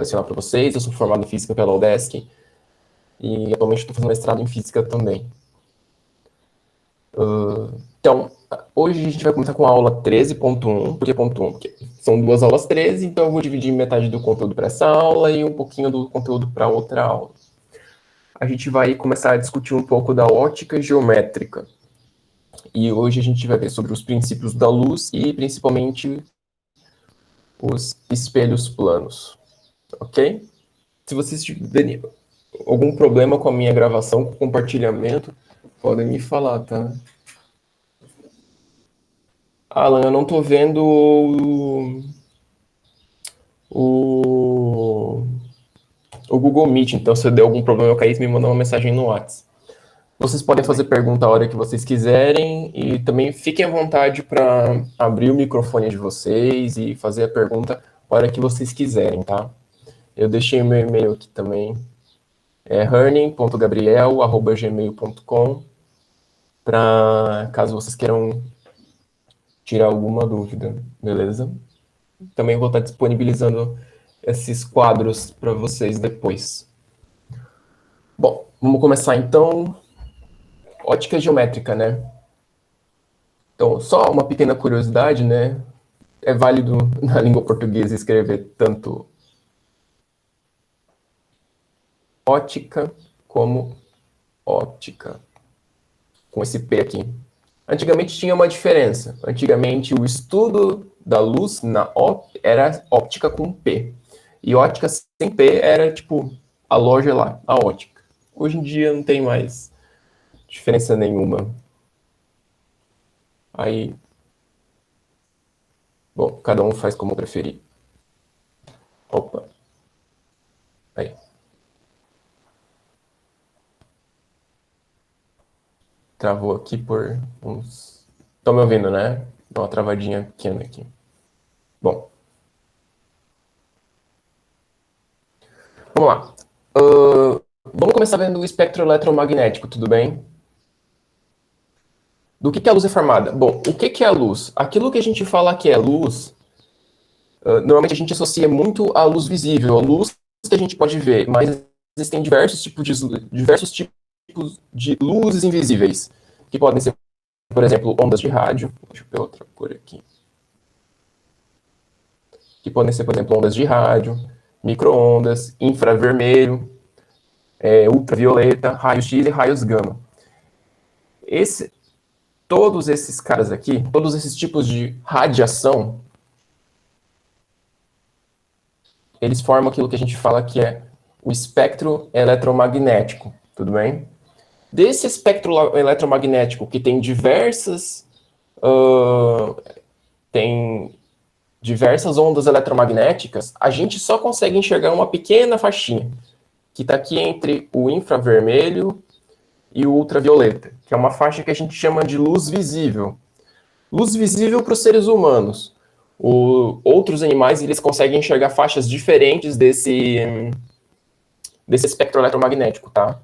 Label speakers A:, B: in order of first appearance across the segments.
A: lecionar para vocês. Eu sou formado em Física pela UDESC e atualmente estou fazendo mestrado em Física também. Então, hoje a gente vai começar com a aula 13.1. Por que ponto 1? Porque são duas aulas 13, então eu vou dividir metade do conteúdo para essa aula e um pouquinho do conteúdo para outra aula. A gente vai começar a discutir um pouco da ótica geométrica. E hoje a gente vai ver sobre os princípios da luz e principalmente os espelhos planos. Ok? Se vocês tiverem algum problema com a minha gravação, com o compartilhamento, podem me falar, tá? Alan, eu não tô vendo o Google Meet, então se der algum problema eu cair, me manda uma mensagem no WhatsApp. Vocês podem fazer pergunta a hora que vocês quiserem e também fiquem à vontade para abrir o microfone de vocês e fazer a pergunta a hora que vocês quiserem, tá? Eu deixei o meu e-mail aqui também, é herning.gabriel@gmail.com, para caso vocês queiram tirar alguma dúvida, beleza? Também vou estar disponibilizando esses quadros para vocês depois. Bom, vamos começar então. Ótica geométrica, né? Então, só uma pequena curiosidade, né? É válido na língua portuguesa escrever tanto ótica como óptica, com esse P aqui. Antigamente tinha uma diferença. Antigamente o estudo da luz era óptica com P. E ótica sem P era tipo a loja lá, a ótica. Hoje em dia não tem mais diferença nenhuma. Aí, bom, cada um faz como preferir. Opa. Aí. Travou aqui por uns... Estão me ouvindo, né? Dá uma travadinha pequena aqui. Bom. Vamos lá. Vamos começar vendo o espectro eletromagnético, tudo bem? Do que a luz é formada? Bom, o que é a luz? Aquilo que a gente fala que é luz, normalmente a gente associa muito à luz visível, a luz que a gente pode ver, mas existem diversos tipos de luzes invisíveis, que podem ser, por exemplo, ondas de rádio. Deixa eu ver outra cor aqui. Que podem ser, por exemplo, ondas de rádio, micro-ondas, infravermelho, ultravioleta, raios X e raios gama. Todos esses caras aqui, todos esses tipos de radiação, eles formam aquilo que a gente fala que é o espectro eletromagnético, tudo bem? Desse espectro eletromagnético que tem diversas ondas eletromagnéticas, a gente só consegue enxergar uma pequena faixinha, que está aqui entre o infravermelho e o ultravioleta, que é uma faixa que a gente chama de luz visível. Luz visível para os seres humanos. Outros animais, eles conseguem enxergar faixas diferentes desse espectro eletromagnético, tá?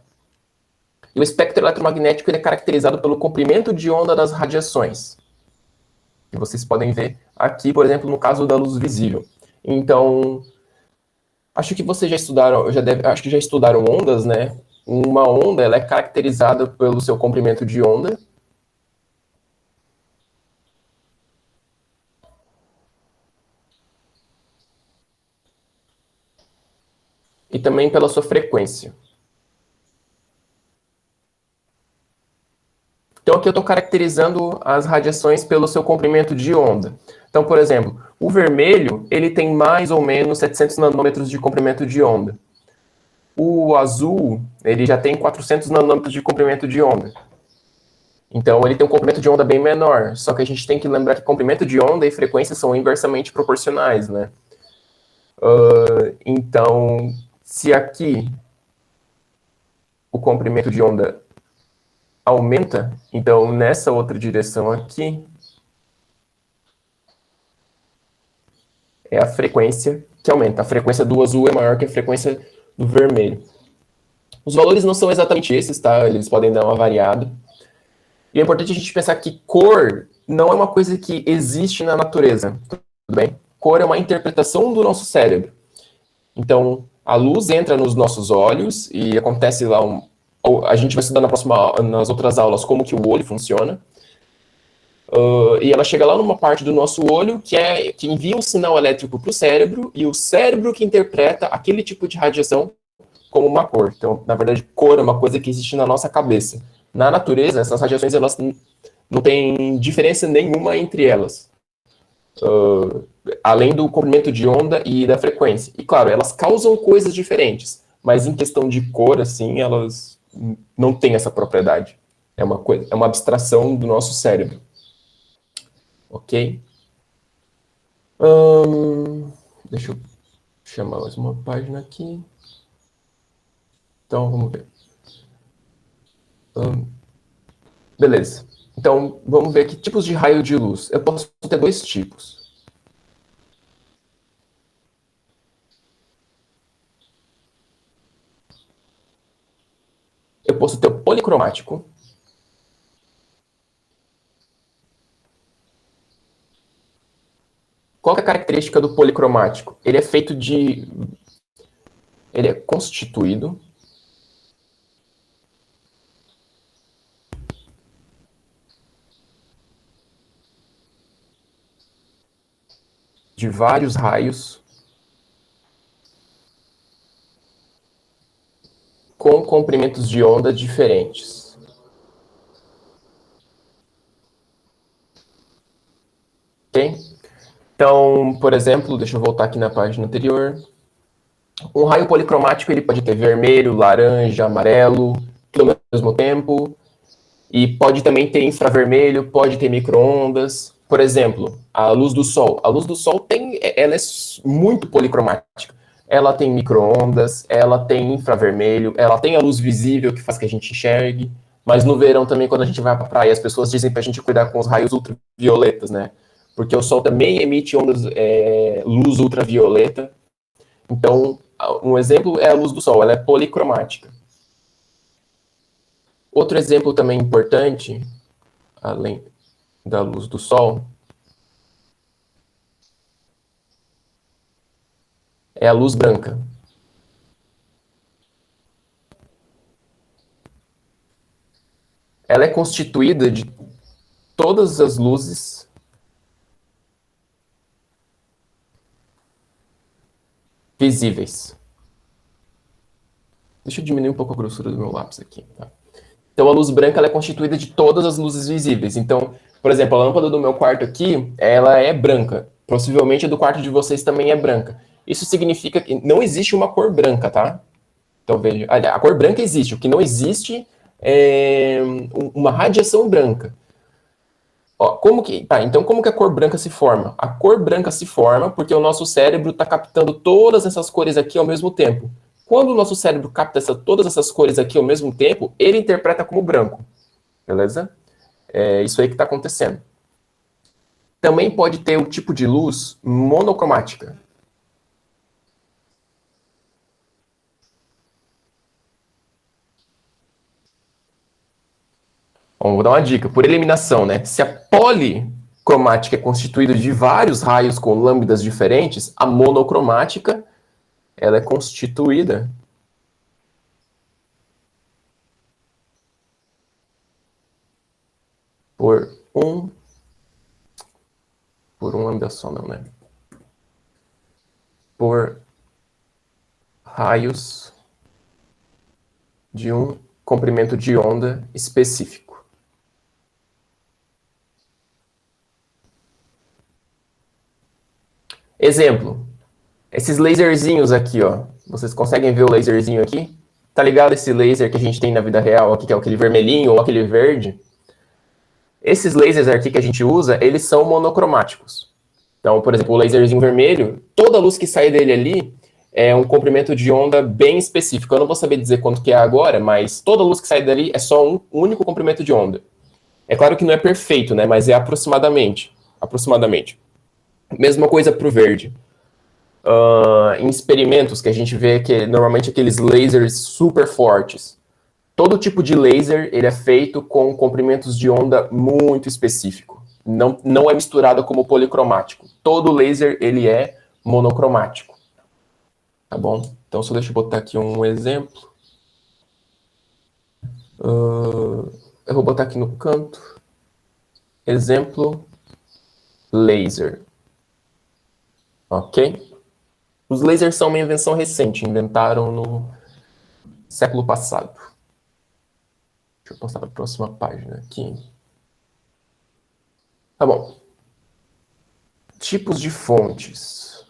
A: E o espectro eletromagnético ele é caracterizado pelo comprimento de onda das radiações. Que vocês podem ver aqui, por exemplo, no caso da luz visível. Então, acho que vocês já estudaram ondas, né? Uma onda ela é caracterizada pelo seu comprimento de onda. E também pela sua frequência. Então, aqui eu estou caracterizando as radiações pelo seu comprimento de onda. Então, por exemplo, o vermelho ele tem mais ou menos 700 nanômetros de comprimento de onda. O azul ele já tem 400 nanômetros de comprimento de onda. Então, ele tem um comprimento de onda bem menor. Só que a gente tem que lembrar que comprimento de onda e frequência são inversamente proporcionais, né? Então, se aqui o comprimento de onda aumenta, então nessa outra direção aqui é a frequência que aumenta. A frequência do azul é maior que a frequência do vermelho. Os valores não são exatamente esses, tá? Eles podem dar uma variada. E é importante a gente pensar que cor não é uma coisa que existe na natureza, tudo bem? Cor é uma interpretação do nosso cérebro. Então, a luz entra nos nossos olhos e acontece lá a gente vai estudar nas outras aulas como que o olho funciona. E ela chega lá numa parte do nosso olho que envia um sinal elétrico para o cérebro e o cérebro que interpreta aquele tipo de radiação como uma cor. Então, na verdade, cor é uma coisa que existe na nossa cabeça. Na natureza, essas radiações elas não têm diferença nenhuma entre elas. Além do comprimento de onda e da frequência. E claro, elas causam coisas diferentes, mas em questão de cor, assim, elas não têm essa propriedade. É uma abstração do nosso cérebro. Ok? Deixa eu chamar mais uma página aqui. Então, vamos ver. Beleza. Então, vamos ver que tipos de raio de luz. Eu posso ter dois tipos. Eu posso ter o policromático. Qual é a característica do policromático? Ele é constituído de vários raios com comprimentos de onda diferentes. Ok? Então, por exemplo, deixa eu voltar aqui na página anterior. Um raio policromático ele pode ter vermelho, laranja, amarelo, tudo ao mesmo tempo. E pode também ter infravermelho, pode ter micro-ondas. Por exemplo, a luz do sol. A luz do sol ela é muito policromática. Ela tem micro-ondas, ela tem infravermelho, ela tem a luz visível que faz que a gente enxergue. Mas no verão também, quando a gente vai para a praia, as pessoas dizem para a gente cuidar com os raios ultravioletas, né? Porque o sol também emite luz ultravioleta. Então, um exemplo é a luz do sol, ela é policromática. Outro exemplo também importante, além da luz do sol, é a luz branca. Ela é constituída de todas as luzes visíveis. Deixa eu diminuir um pouco a grossura do meu lápis aqui. Tá? Então, a luz branca ela é constituída de todas as luzes visíveis. Então, por exemplo, a lâmpada do meu quarto aqui, ela é branca. Possivelmente a do quarto de vocês também é branca. Isso significa que não existe uma cor branca, tá? Então, veja, a cor branca existe. O que não existe é uma radiação branca. Ó, então, como que a cor branca se forma? A cor branca se forma porque o nosso cérebro está captando todas essas cores aqui ao mesmo tempo. Quando o nosso cérebro capta todas essas cores aqui ao mesmo tempo, ele interpreta como branco. Beleza? É isso aí que está acontecendo. Também pode ter o tipo de luz monocromática. Bom, vou dar uma dica, por eliminação, né? Se a policromática é constituída de vários raios com lâmbidas diferentes, a monocromática ela é constituída por uma lâmpada só, não, né? Por raios de um comprimento de onda específico. Exemplo, esses laserzinhos aqui, ó. Vocês conseguem ver o laserzinho aqui? Tá ligado esse laser que a gente tem na vida real aqui, que é aquele vermelhinho ou aquele verde? Esses lasers aqui que a gente usa, eles são monocromáticos. Então, por exemplo, o laserzinho vermelho, toda a luz que sai dele ali é um comprimento de onda bem específico. Eu não vou saber dizer quanto que é agora, mas toda a luz que sai dali é só um único comprimento de onda. É claro que não é perfeito, né? Mas é aproximadamente. Aproximadamente. Mesma coisa para o verde. Em experimentos que a gente vê que normalmente aqueles lasers super fortes. Todo tipo de laser ele é feito com comprimentos de onda muito específico. Não é misturado como policromático. Todo laser ele é monocromático. Tá bom? Então, só deixa eu botar aqui um exemplo. Eu vou botar aqui no canto. Exemplo, laser. Ok? Os lasers são uma invenção recente, inventaram no século passado. Deixa eu passar para a próxima página aqui. Tá bom. Tipos de fontes.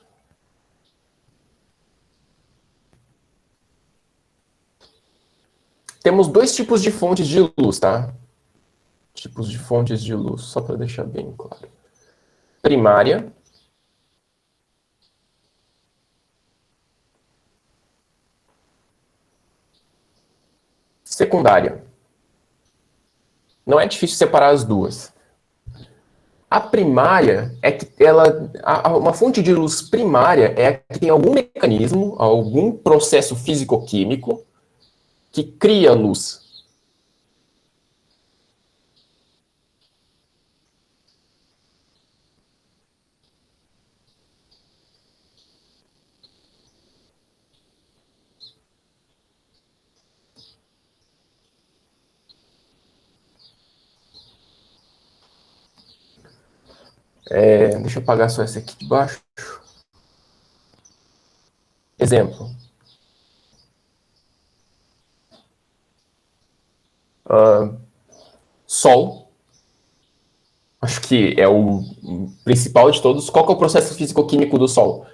A: Temos dois tipos de fontes de luz, tá? Tipos de fontes de luz, só para deixar bem claro. Primária. Secundária. Não é difícil separar as duas. A primária é que uma fonte de luz primária é a que tem algum mecanismo, algum processo físico-químico que cria luz. Deixa eu apagar só essa aqui de baixo. Exemplo. Sol. Acho que é o principal de todos. Qual que é o processo físico-químico do Sol?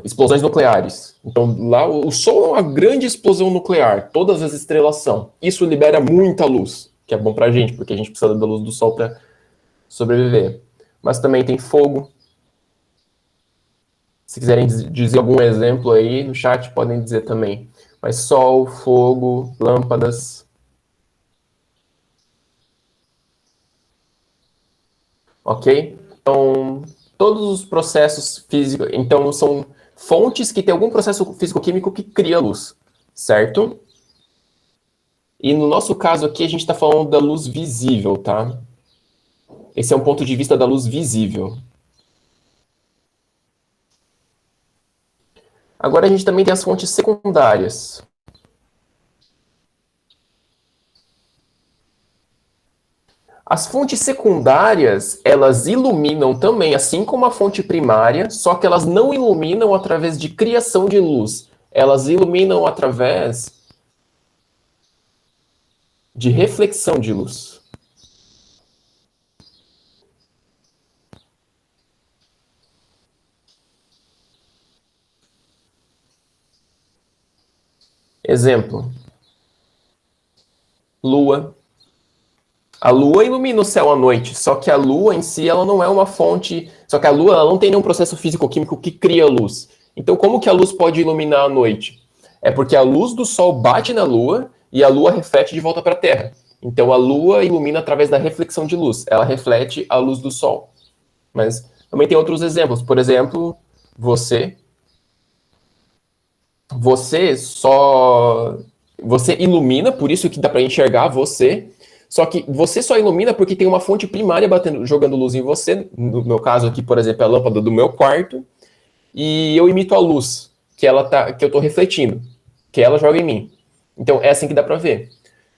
A: Explosões nucleares. Então, lá o Sol é uma grande explosão nuclear. Todas as estrelas são. Isso libera muita luz, que é bom pra gente, porque a gente precisa da luz do Sol para sobreviver. Mas também tem fogo. Se quiserem dizer algum exemplo aí no chat, podem dizer também. Mas Sol, fogo, lâmpadas. Ok? Então, todos os processos físicos. Então, são fontes que têm algum processo físico-químico que cria luz, certo? E no nosso caso aqui, a gente está falando da luz visível, tá? Esse é um ponto de vista da luz visível. Agora a gente também tem as fontes secundárias. As fontes secundárias, elas iluminam também, assim como a fonte primária, só que elas não iluminam através de criação de luz. Elas iluminam através de reflexão de luz. Exemplo: lua. A lua ilumina o céu à noite, só que a lua em si ela não é uma fonte, só que a lua ela não tem nenhum processo físico-químico que cria luz. Então como que a luz pode iluminar a noite? É porque a luz do sol bate na lua e a lua reflete de volta para a Terra. Então a lua ilumina através da reflexão de luz, ela reflete a luz do sol. Mas também tem outros exemplos, por exemplo, você você só você ilumina, por isso que dá para enxergar você. Só que você só ilumina porque tem uma fonte primária batendo, jogando luz em você. No meu caso aqui, por exemplo, é a lâmpada do meu quarto, e eu emito a luz que eu estou refletindo, que ela joga em mim. Então é assim que dá para ver.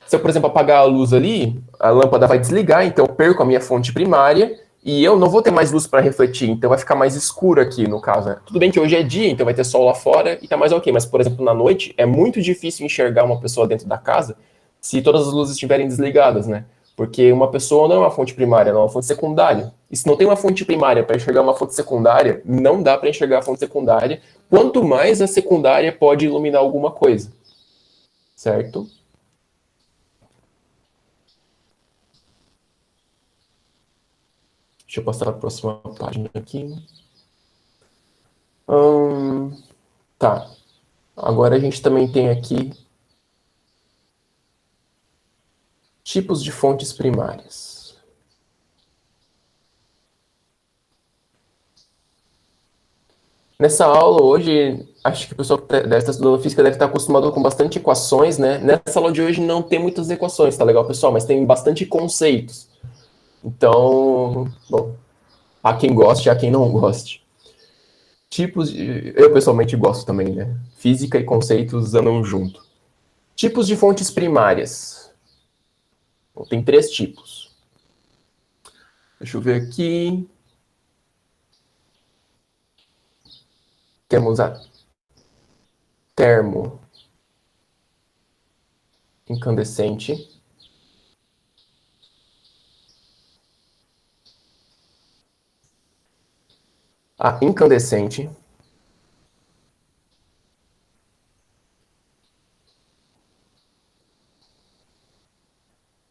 A: Se eu, por exemplo, apagar a luz ali, a lâmpada vai desligar, então eu perco a minha fonte primária e eu não vou ter mais luz para refletir, então vai ficar mais escuro aqui no caso. Né? Tudo bem que hoje é dia, então vai ter sol lá fora e tá mais ok, mas por exemplo, na noite é muito difícil enxergar uma pessoa dentro da casa se todas as luzes estiverem desligadas, né? Porque uma pessoa não é uma fonte primária, não é uma fonte secundária. E se não tem uma fonte primária para enxergar uma fonte secundária, não dá para enxergar a fonte secundária, quanto mais a secundária pode iluminar alguma coisa, certo? Deixa eu passar para a próxima página aqui. Tá. Agora a gente também tem aqui tipos de fontes primárias. Nessa aula hoje, acho que o pessoal que deve estar estudando física deve estar acostumado com bastante equações, né? Nessa aula de hoje não tem muitas equações, tá legal, pessoal? Mas tem bastante conceitos. Então, bom, há quem goste, há quem não goste. Tipos de... Eu pessoalmente gosto também, né? Física e conceitos andam junto. Tipos de fontes primárias. Bom, tem 3 tipos. Deixa eu ver aqui. Temos a termo incandescente. A incandescente.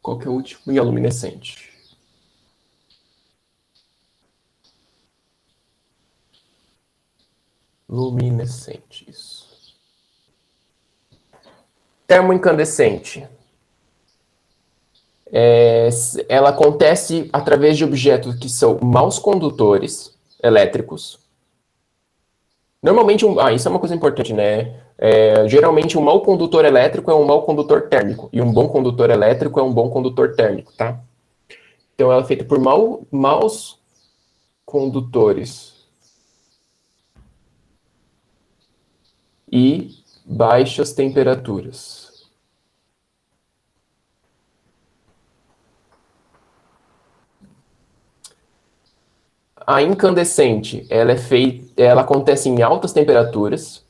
A: Qual que é o último? E a luminescente. Luminescente, isso. Termoincandescente. Ela acontece através de objetos que são maus condutores elétricos. Normalmente, isso é uma coisa importante, né? Geralmente, um mau condutor elétrico é um mau condutor térmico, e um bom condutor elétrico é um bom condutor térmico, tá? Então, ela é feita por maus condutores e baixas temperaturas. A incandescente, ela acontece em altas temperaturas.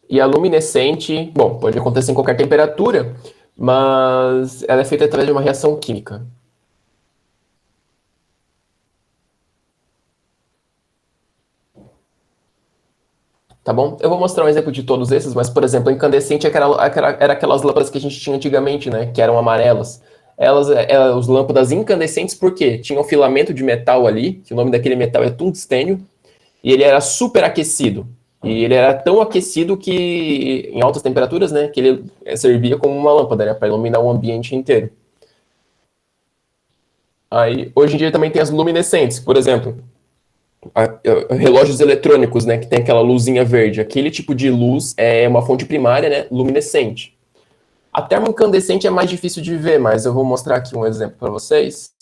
A: E a luminescente, bom, pode acontecer em qualquer temperatura, mas ela é feita através de uma reação química. Tá bom? Eu vou mostrar um exemplo de todos esses, mas, por exemplo, a incandescente era aquelas lâmpadas que a gente tinha antigamente, né? Que eram amarelas. Os lâmpadas incandescentes, por quê? Tinha um filamento de metal ali, que o nome daquele metal é tungstênio, e ele era super aquecido. E ele era tão aquecido que, em altas temperaturas, né? Que ele servia como uma lâmpada, né? Para iluminar o ambiente inteiro. Aí, hoje em dia também tem as luminescentes, por exemplo, relógios eletrônicos, né, que tem aquela luzinha verde. Aquele tipo de luz é uma fonte primária, né, luminescente. A termoincandescente é mais difícil de ver, mas eu vou mostrar aqui um exemplo para vocês.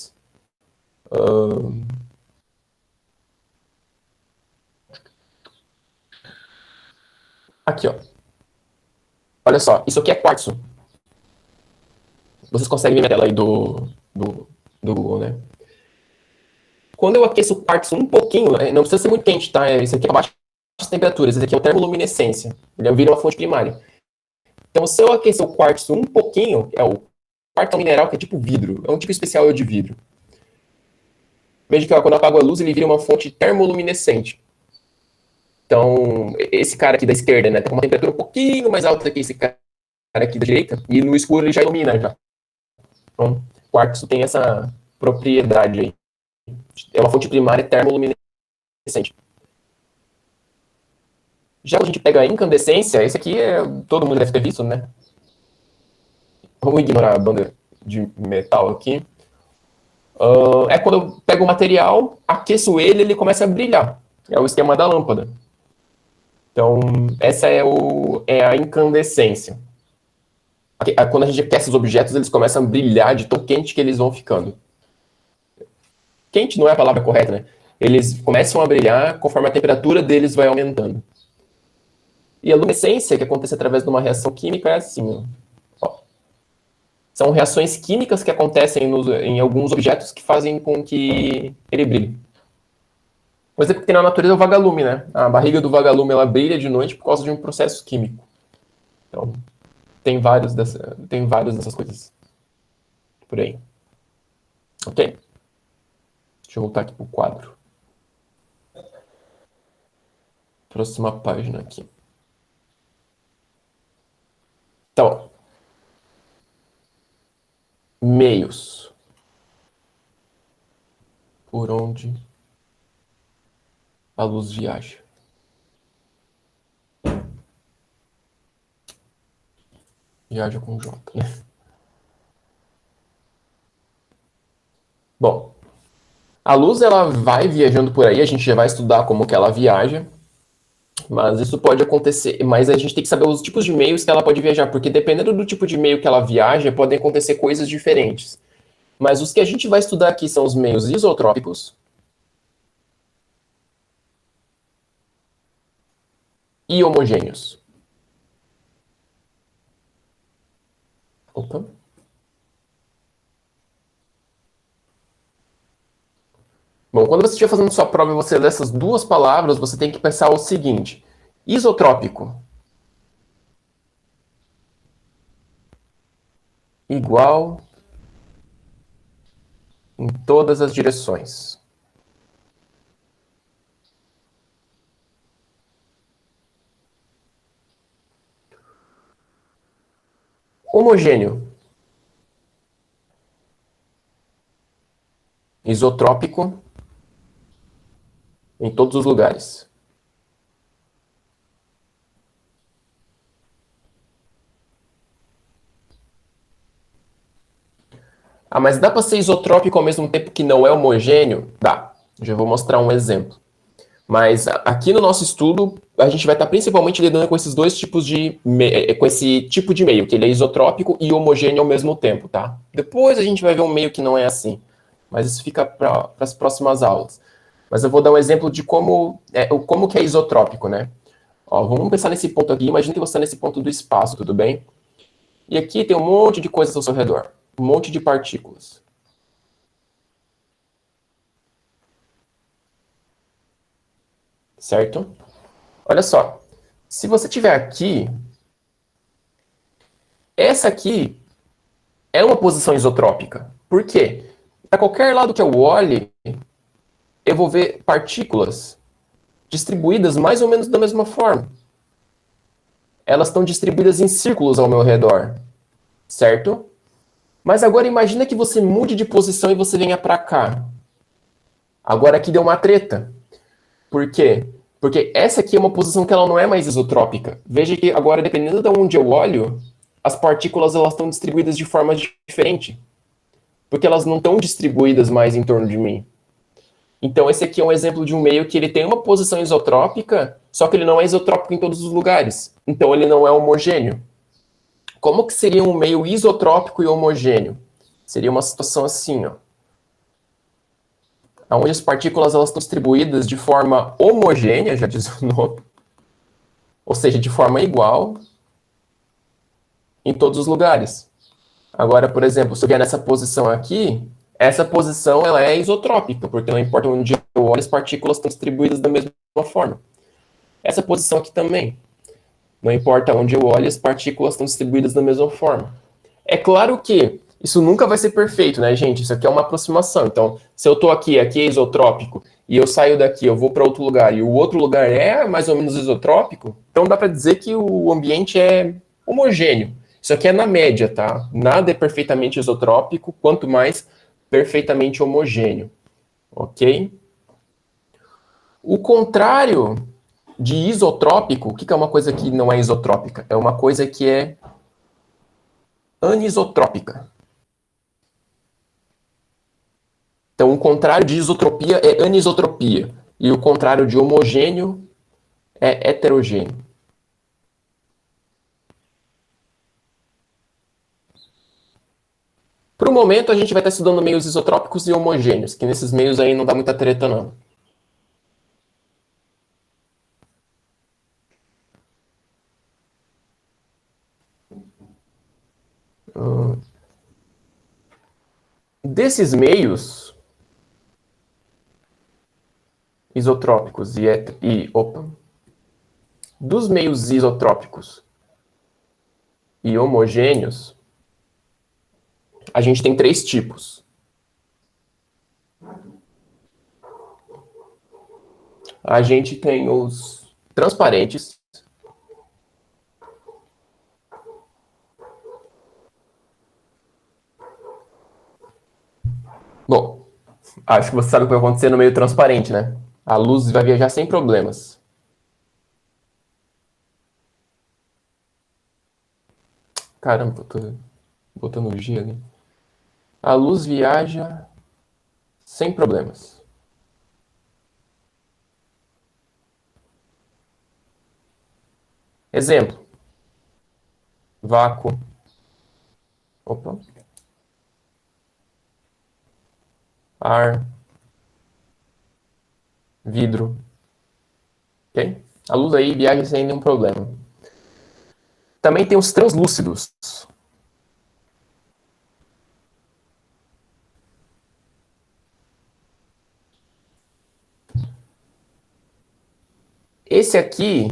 A: Aqui, ó. Olha só, isso aqui é quartzo. Vocês conseguem ver na tela aí do Google, né? Quando eu aqueço o quartzo um pouquinho, não precisa ser muito quente, tá? Isso aqui é a baixas temperaturas. Esse aqui é o termoluminescência. Ele vira uma fonte primária. Então, se eu aquecer o quartzo um pouquinho, o quartzo é um mineral que é tipo vidro. É um tipo especial de vidro. Veja que quando eu apago a luz, ele vira uma fonte termoluminescente. Então, esse cara aqui da esquerda, né, tem uma temperatura um pouquinho mais alta que esse cara aqui da direita, e no escuro ele já ilumina. Já. Então, o quartzo tem essa propriedade aí. É uma fonte primária termoluminescente. Já quando a gente pega a incandescência, esse aqui todo mundo deve ter visto, né? Vamos ignorar a banda de metal aqui. É quando eu pego o material, aqueço ele, ele começa a brilhar. É o esquema da lâmpada. Então, essa é a incandescência. Quando a gente aquece os objetos, eles começam a brilhar de tão quente que eles vão ficando. Quente não é a palavra correta, né? Eles começam a brilhar conforme a temperatura deles vai aumentando. E a luminescência, que acontece através de uma reação química, é assim. Ó. São reações químicas que acontecem em alguns objetos que fazem com que ele brilhe. Um exemplo que tem na natureza é o vagalume, né? A barriga do vagalume ela brilha de noite por causa de um processo químico. Então, tem várias dessas coisas por aí. Ok? Deixa eu voltar aqui para o quadro. Próxima página aqui. Então, meios. Por onde a luz viaja. Viaja com J, né? Bom, a luz ela vai viajando por aí, a gente já vai estudar como que ela viaja. Mas isso pode acontecer, mas a gente tem que saber os tipos de meios que ela pode viajar, porque dependendo do tipo de meio que ela viaja, podem acontecer coisas diferentes. Mas os que a gente vai estudar aqui são os meios isotrópicos e homogêneos. Opa. Bom, quando você estiver fazendo sua prova e você lê essas duas palavras, você tem que pensar o seguinte: isotrópico igual em todas as direções. Homogêneo, isotrópico em todos os lugares. Ah, mas dá para ser isotrópico ao mesmo tempo que não é homogêneo? Dá. Já vou mostrar um exemplo. Mas aqui no nosso estudo, a gente vai estar principalmente lidando com esses dois tipos com esse tipo de meio, que ele é isotrópico e homogêneo ao mesmo tempo, tá? Depois a gente vai ver um meio que não é assim. Mas isso fica para as próximas aulas. Mas eu vou dar um exemplo de como que é isotrópico, né? Ó, vamos pensar nesse ponto aqui. Imagina que você está nesse ponto do espaço, tudo bem? E aqui tem um monte de coisas ao seu redor. Um monte de partículas. Certo? Olha só. Se você tiver aqui, essa aqui é uma posição isotrópica. Por quê? Para qualquer lado que eu olhe, eu vou ver partículas distribuídas mais ou menos da mesma forma. Elas estão distribuídas em círculos ao meu redor, certo? Mas agora imagina que você mude de posição e você venha para cá. Agora aqui deu uma treta. Por quê? Porque essa aqui é uma posição que ela não é mais isotrópica. Veja que agora, dependendo de onde eu olho, as partículas elas estão distribuídas de forma diferente. Porque elas não estão distribuídas mais em torno de mim. Então, esse aqui é um exemplo de um meio que ele tem uma posição isotrópica, só que ele não é isotrópico em todos os lugares. Então, ele não é homogêneo. Como que seria um meio isotrópico e homogêneo? Seria uma situação assim, ó, onde as partículas elas estão distribuídas de forma homogênea, já diz o nome, ou seja, de forma igual em todos os lugares. Agora, por exemplo, se eu vier nessa posição aqui, essa posição ela é isotrópica, porque não importa onde eu olho, as partículas estão distribuídas da mesma forma. Essa posição aqui também. Não importa onde eu olho, as partículas estão distribuídas da mesma forma. É claro que isso nunca vai ser perfeito, né, gente? Isso aqui é uma aproximação. Então, se eu estou aqui é isotrópico, e eu saio daqui, eu vou para outro lugar, e o outro lugar é mais ou menos isotrópico, então dá para dizer que o ambiente é homogêneo. Isso aqui é na média, tá? Nada é perfeitamente isotrópico, quanto mais perfeitamente homogêneo, ok? O contrário de isotrópico, o que é uma coisa que não é isotrópica? É uma coisa que é anisotrópica. Então, o contrário de isotropia é anisotropia. E o contrário de homogêneo é heterogêneo. Para o momento, a gente vai estar estudando meios isotrópicos e homogêneos, que nesses meios aí não dá muita treta, não. Desses meios isotrópicos dos meios isotrópicos e homogêneos, a gente tem três tipos. A gente tem os transparentes, bom, acho que você sabe o que vai acontecer no meio transparente, né? A luz vai viajar sem problemas. Caramba, tô botando G ali. A luz viaja sem problemas. Exemplo, vácuo. Opa. Ar. Vidro. Ok? A luz aí viaja sem nenhum problema. Também tem os translúcidos. Esse aqui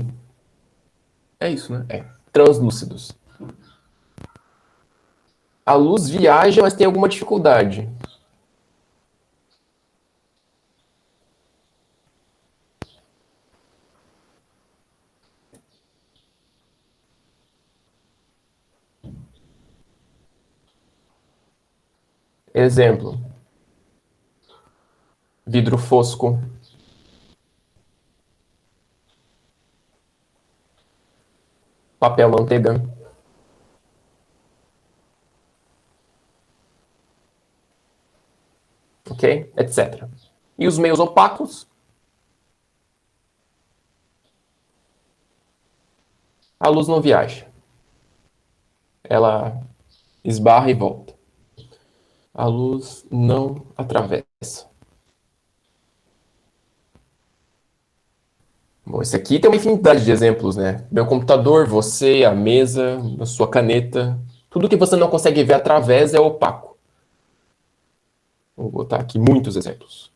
A: é isso, né? É. Translúcidos. A luz viaja, mas tem alguma dificuldade. Exemplo, vidro fosco, papel manteiga, ok? Etc. E os meios opacos, a luz não viaja. Ela esbarra e volta. A luz não atravessa. Bom, esse aqui tem uma infinidade de exemplos, né? Meu computador, você, a mesa, a sua caneta. Tudo que você não consegue ver através é opaco. Vou botar aqui muitos exemplos.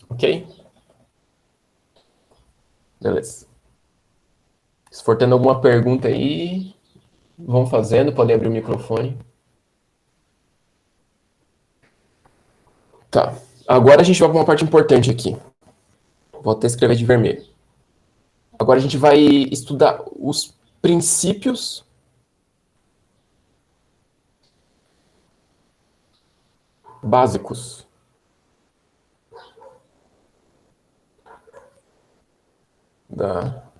A: Ok? Beleza. Se for tendo alguma pergunta aí, vão fazendo, podem abrir o microfone. Tá. Agora a gente vai para uma parte importante aqui. Vou até escrever de vermelho. Agora a gente vai estudar os princípios básicos da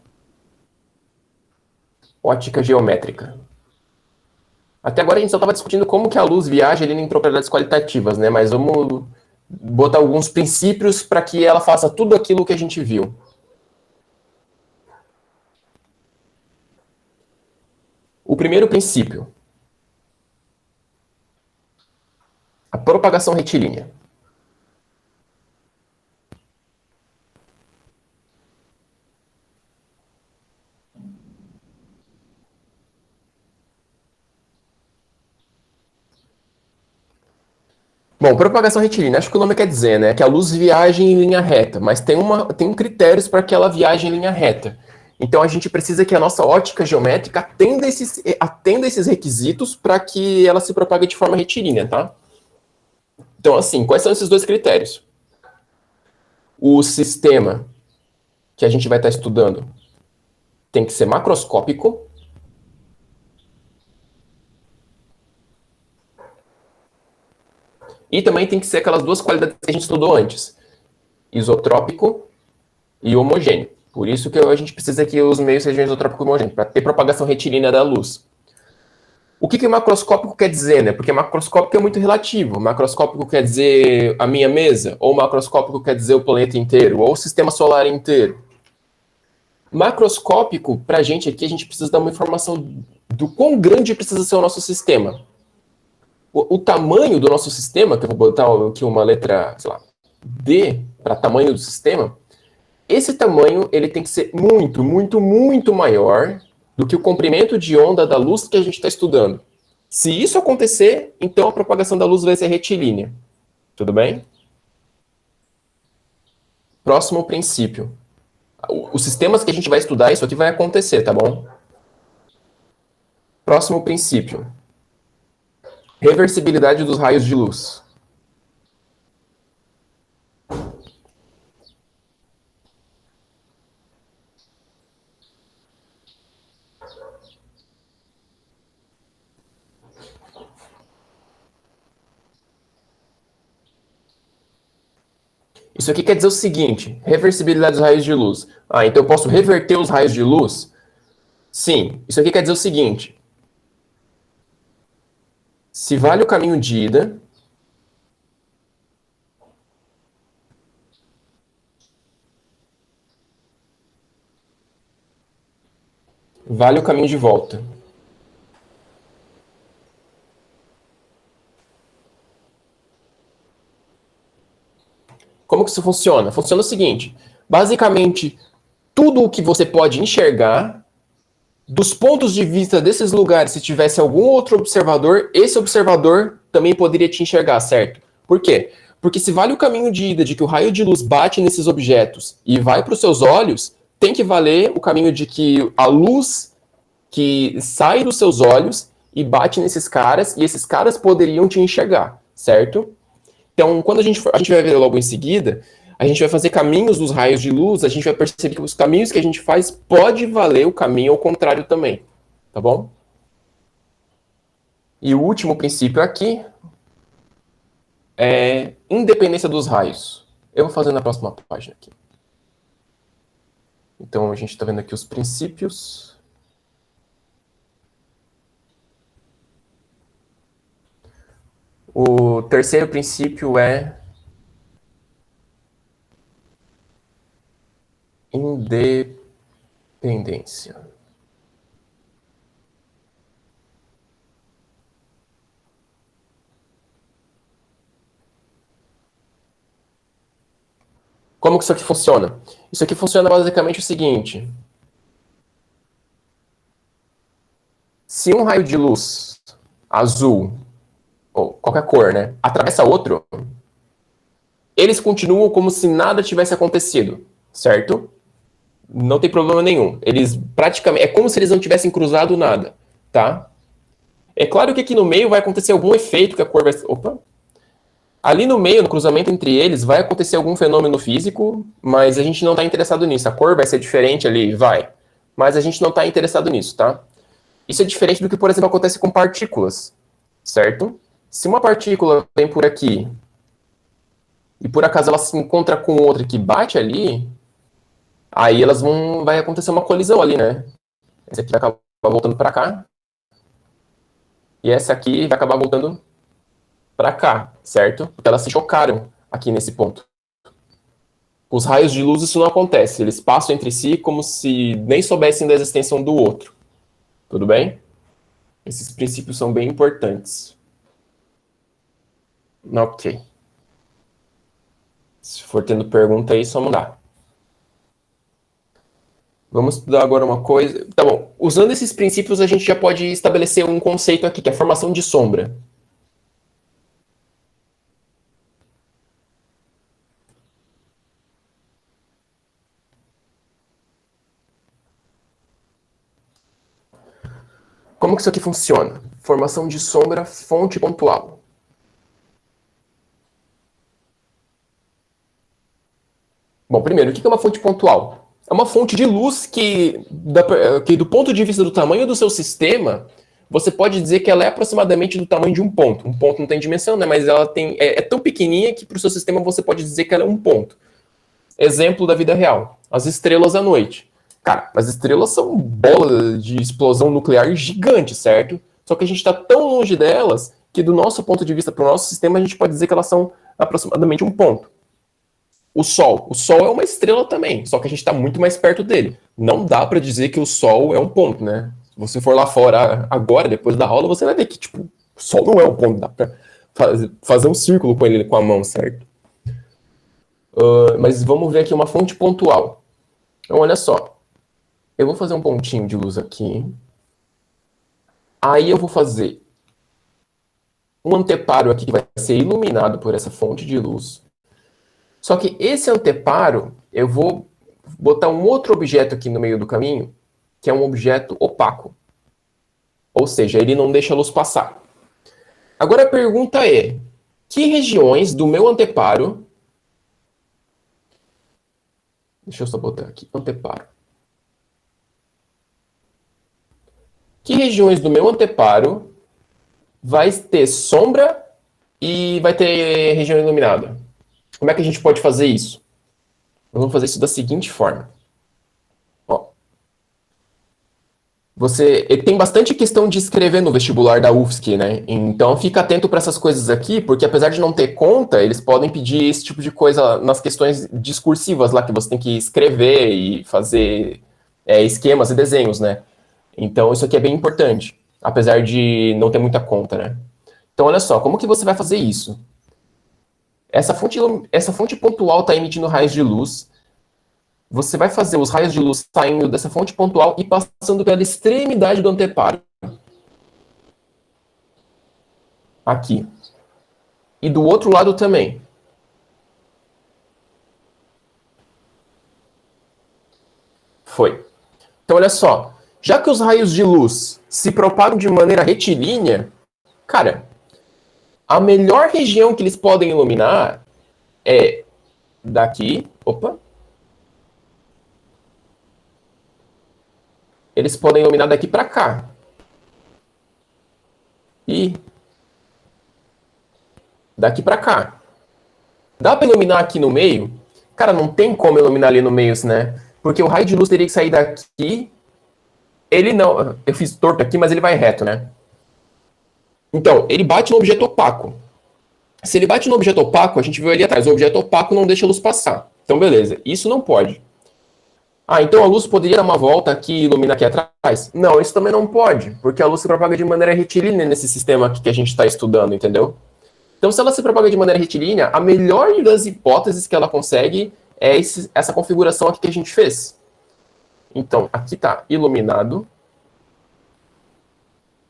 A: ótica geométrica. Até agora a gente só estava discutindo como que a luz viaja ali em propriedades qualitativas, né? Mas vamos botar alguns princípios para que ela faça tudo aquilo que a gente viu. O primeiro princípio, a propagação retilínea. Bom, propagação retilínea, acho que o nome quer dizer, né, que a luz viaja em linha reta, mas tem critérios para que ela viaje em linha reta. Então a gente precisa que a nossa ótica geométrica atenda esses requisitos para que ela se propague de forma retilínea, tá? Então, assim, quais são esses dois critérios? O sistema que a gente vai estar estudando tem que ser macroscópico. E também tem que ser aquelas duas qualidades que a gente estudou antes: isotrópico e homogêneo. Por isso que a gente precisa que os meios sejam isotrópicos e homogêneos, para ter propagação retilínea da luz. O que macroscópico quer dizer, né? Porque macroscópico é muito relativo. Macroscópico quer dizer a minha mesa, ou macroscópico quer dizer o planeta inteiro, ou o sistema solar inteiro. Macroscópico, para a gente aqui, a gente precisa dar uma informação do quão grande precisa ser o nosso sistema. O tamanho do nosso sistema, que eu vou botar aqui uma letra, sei lá, D, para tamanho do sistema, esse tamanho ele tem que ser muito, muito, muito maior do que o comprimento de onda da luz que a gente está estudando. Se isso acontecer, então a propagação da luz vai ser retilínea. Tudo bem? Próximo princípio. Os sistemas que a gente vai estudar, isso aqui vai acontecer, tá bom? Próximo princípio. Reversibilidade dos raios de luz. Isso aqui quer dizer o seguinte: reversibilidade dos raios de luz. Ah, então eu posso reverter os raios de luz? Sim. Isso aqui quer dizer o seguinte: se vale o caminho de ida, vale o caminho de volta. Como que isso funciona? Funciona o seguinte, basicamente, tudo o que você pode enxergar, dos pontos de vista desses lugares, se tivesse algum outro observador, esse observador também poderia te enxergar, certo? Por quê? Porque se vale o caminho de ida de que o raio de luz bate nesses objetos e vai para os seus olhos, tem que valer o caminho de que a luz que sai dos seus olhos e bate nesses caras, e esses caras poderiam te enxergar, certo? Então, quando a gente vai ver logo em seguida, a gente vai fazer caminhos dos raios de luz, a gente vai perceber que os caminhos que a gente faz pode valer o caminho ao contrário também, tá bom? E o último princípio aqui é independência dos raios. Eu vou fazer na próxima página aqui. Então, a gente está vendo aqui os princípios. O terceiro princípio é independência. Como que isso aqui funciona? Isso aqui funciona basicamente o seguinte. Se um raio de luz azul, ou qualquer cor, né, atravessa outro, eles continuam como se nada tivesse acontecido, certo? Não tem problema nenhum. Eles praticamente... É como se eles não tivessem cruzado nada, tá? É claro que aqui no meio vai acontecer algum efeito que a cor vai... Opa! Ali no meio, no cruzamento entre eles, vai acontecer algum fenômeno físico, mas a gente não está interessado nisso. A cor vai ser diferente ali, vai. Mas a gente não está interessado nisso, tá? Isso é diferente do que, por exemplo, acontece com partículas, certo? Se uma partícula vem por aqui e por acaso ela se encontra com outra que bate ali, aí elas vão... vai acontecer uma colisão ali, né? Esse aqui vai acabar voltando para cá. E essa aqui vai acabar voltando para cá, certo? Porque elas se chocaram aqui nesse ponto. Os raios de luz isso não acontece. Eles passam entre si como se nem soubessem da existência um do outro. Tudo bem? Esses princípios são bem importantes. Ok. Se for tendo pergunta aí, só mandar. Vamos estudar agora uma coisa... Tá bom. Usando esses princípios, a gente já pode estabelecer um conceito aqui, que é a formação de sombra. Como que isso aqui funciona? Formação de sombra, fonte pontual. Bom, primeiro, o que é uma fonte pontual? É uma fonte de luz que do ponto de vista do tamanho do seu sistema, você pode dizer que ela é aproximadamente do tamanho de um ponto. Um ponto não tem dimensão, né? Mas ela é tão pequenininha que para o seu sistema você pode dizer que ela é um ponto. Exemplo da vida real. As estrelas à noite. Cara, as estrelas são bolas de explosão nuclear gigantes, certo? Só que a gente está tão longe delas que, do nosso ponto de vista, para o nosso sistema, a gente pode dizer que elas são aproximadamente um ponto. O Sol. O Sol é uma estrela também, só que a gente está muito mais perto dele. Não dá para dizer que o Sol é um ponto, né? Se você for lá fora agora, depois da aula, você vai ver que, tipo, o Sol não é um ponto. Dá para fazer um círculo com ele com a mão, certo? Mas vamos ver aqui uma fonte pontual. Então, olha só. Eu vou fazer um pontinho de luz aqui. Aí eu vou fazer um anteparo aqui que vai ser iluminado por essa fonte de luz. Só que esse anteparo, eu vou botar um outro objeto aqui no meio do caminho, que é um objeto opaco. Ou seja, ele não deixa a luz passar. Agora a pergunta é, que regiões do meu anteparo... Deixa eu só botar aqui, anteparo. Que regiões do meu anteparo vai ter sombra e vai ter região iluminada? Como é que a gente pode fazer isso? Nós vamos fazer isso da seguinte forma. Ó. Tem bastante questão de escrever no vestibular da UFSC, né? Então fica atento para essas coisas aqui, porque apesar de não ter conta, eles podem pedir esse tipo de coisa nas questões discursivas lá, que você tem que escrever e fazer esquemas e desenhos, né? Então, isso aqui é bem importante, apesar de não ter muita conta, né? Então, olha só, como que você vai fazer isso? Essa fonte pontual está emitindo raios de luz. Você vai fazer os raios de luz saindo dessa fonte pontual e passando pela extremidade do anteparo. Aqui. E do outro lado também. Foi. Então, olha só. Já que os raios de luz se propagam de maneira retilínea, cara, a melhor região que eles podem iluminar é daqui. Opa. Eles podem iluminar daqui para cá. E daqui para cá. Dá para iluminar aqui no meio? Cara, não tem como iluminar ali no meio, né? Porque o raio de luz teria que sair daqui. Ele não. Eu fiz torto aqui, mas ele vai reto, né? Então, ele bate no objeto opaco. Se ele bate no objeto opaco, a gente viu ali atrás, o objeto opaco não deixa a luz passar. Então, beleza. Isso não pode. Ah, então a luz poderia dar uma volta aqui e iluminar aqui atrás? Não, isso também não pode, porque a luz se propaga de maneira retilínea nesse sistema aqui que a gente está estudando, entendeu? Então, se ela se propaga de maneira retilínea, a melhor das hipóteses que ela consegue é essa configuração aqui que a gente fez. Então, aqui está iluminado.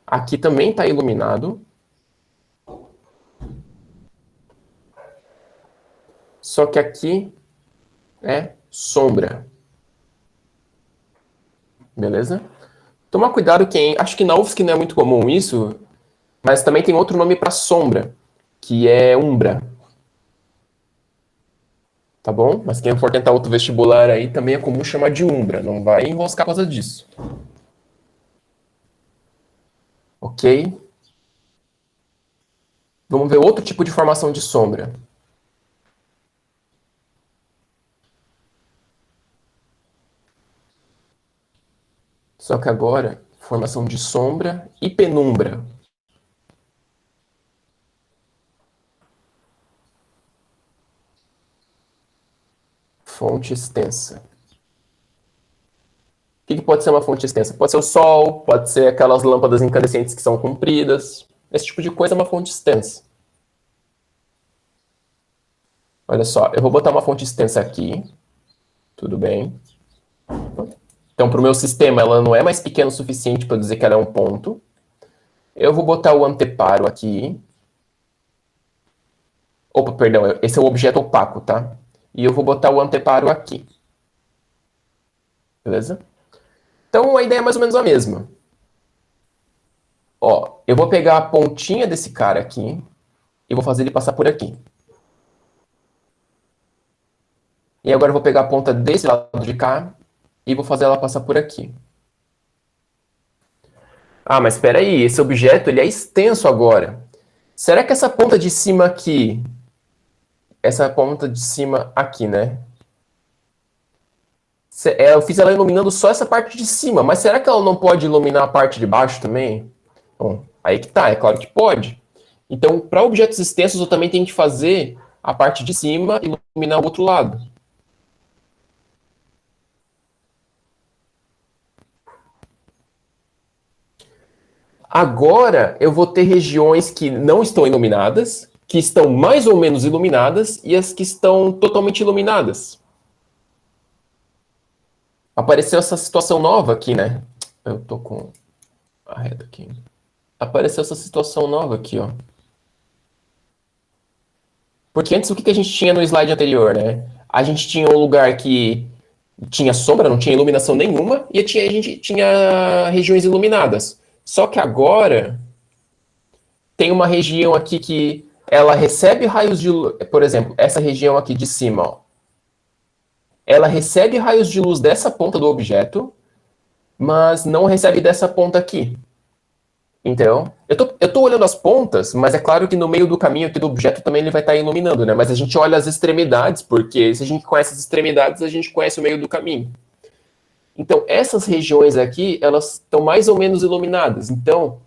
A: Aqui também está iluminado. Só que aqui é sombra. Beleza? Tomar cuidado quem... Acho que na UFSC não é muito comum isso, mas também tem outro nome para sombra, que é umbra. Tá bom? Mas quem for tentar outro vestibular aí também é comum chamar de umbra. Não vai enroscar por causa disso. Ok? Vamos ver outro tipo de formação de sombra. Só que agora, formação de sombra e penumbra. Fonte extensa. O que pode ser uma fonte extensa? Pode ser o sol, pode ser aquelas lâmpadas incandescentes que são compridas. Esse tipo de coisa é uma fonte extensa. Olha só, eu vou botar uma fonte extensa aqui. Tudo bem. Então, para o meu sistema, ela não é mais pequena o suficiente para dizer que ela é um ponto. Eu vou botar o anteparo aqui. Opa, perdão, esse é o objeto opaco, tá? E eu vou botar o anteparo aqui. Beleza? Então, a ideia é mais ou menos a mesma. Ó, eu vou pegar a pontinha desse cara aqui e vou fazer ele passar por aqui. E agora eu vou pegar a ponta desse lado de cá e vou fazer ela passar por aqui. Ah, mas espera aí, esse objeto ele é extenso agora. Será que essa ponta de cima aqui, essa ponta de cima aqui, né? Eu fiz ela iluminando só essa parte de cima, mas será que ela não pode iluminar a parte de baixo também? Bom, aí que tá, é claro que pode. Então, para objetos extensos, eu também tenho que fazer a parte de cima e iluminar o outro lado. Agora, eu vou ter regiões que não estão iluminadas, que estão mais ou menos iluminadas, e as que estão totalmente iluminadas. Apareceu essa situação nova aqui, né? Eu tô com a reta aqui. Apareceu essa situação nova aqui, ó. Porque antes, o que a gente tinha no slide anterior, né? A gente tinha um lugar que tinha sombra, não tinha iluminação nenhuma, e a gente tinha regiões iluminadas. Só que agora tem uma região aqui que ela recebe raios de luz, por exemplo, essa região aqui de cima, ó. Ela recebe raios de luz dessa ponta do objeto, mas não recebe dessa ponta aqui. Então, eu tô olhando as pontas, mas é claro que no meio do caminho aqui do objeto também ele vai estar iluminando, né? Mas a gente olha as extremidades, porque se a gente conhece as extremidades, a gente conhece o meio do caminho. Então, essas regiões aqui, elas estão mais ou menos iluminadas. Então,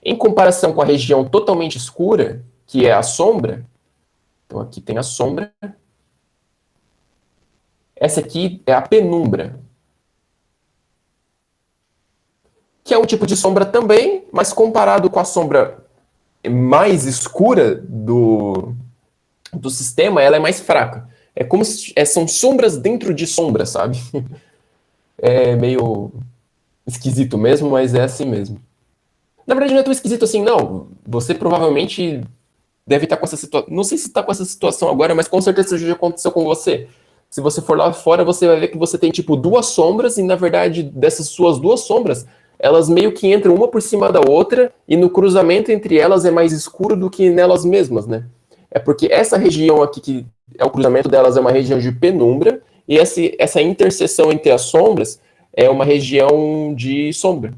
A: em comparação com a região totalmente escura, que é a sombra, então aqui tem a sombra, essa aqui é a penumbra. que é um tipo de sombra também, mas comparado com a sombra mais escura do sistema, ela é mais fraca. É como se são sombras dentro de sombras, sabe? É meio esquisito mesmo, mas é assim mesmo. Na verdade, não é tão esquisito assim, não. Você provavelmente deve estar com essa situação. Não sei se está com essa situação agora, mas com certeza isso já aconteceu com você. Se você for lá fora, você vai ver que você tem, tipo, duas sombras, e na verdade, dessas suas duas sombras, elas meio que entram uma por cima da outra, e no cruzamento entre elas é mais escuro do que nelas mesmas, né? É porque essa região aqui, que é o cruzamento delas, é uma região de penumbra, e essa interseção entre as sombras é uma região de sombra.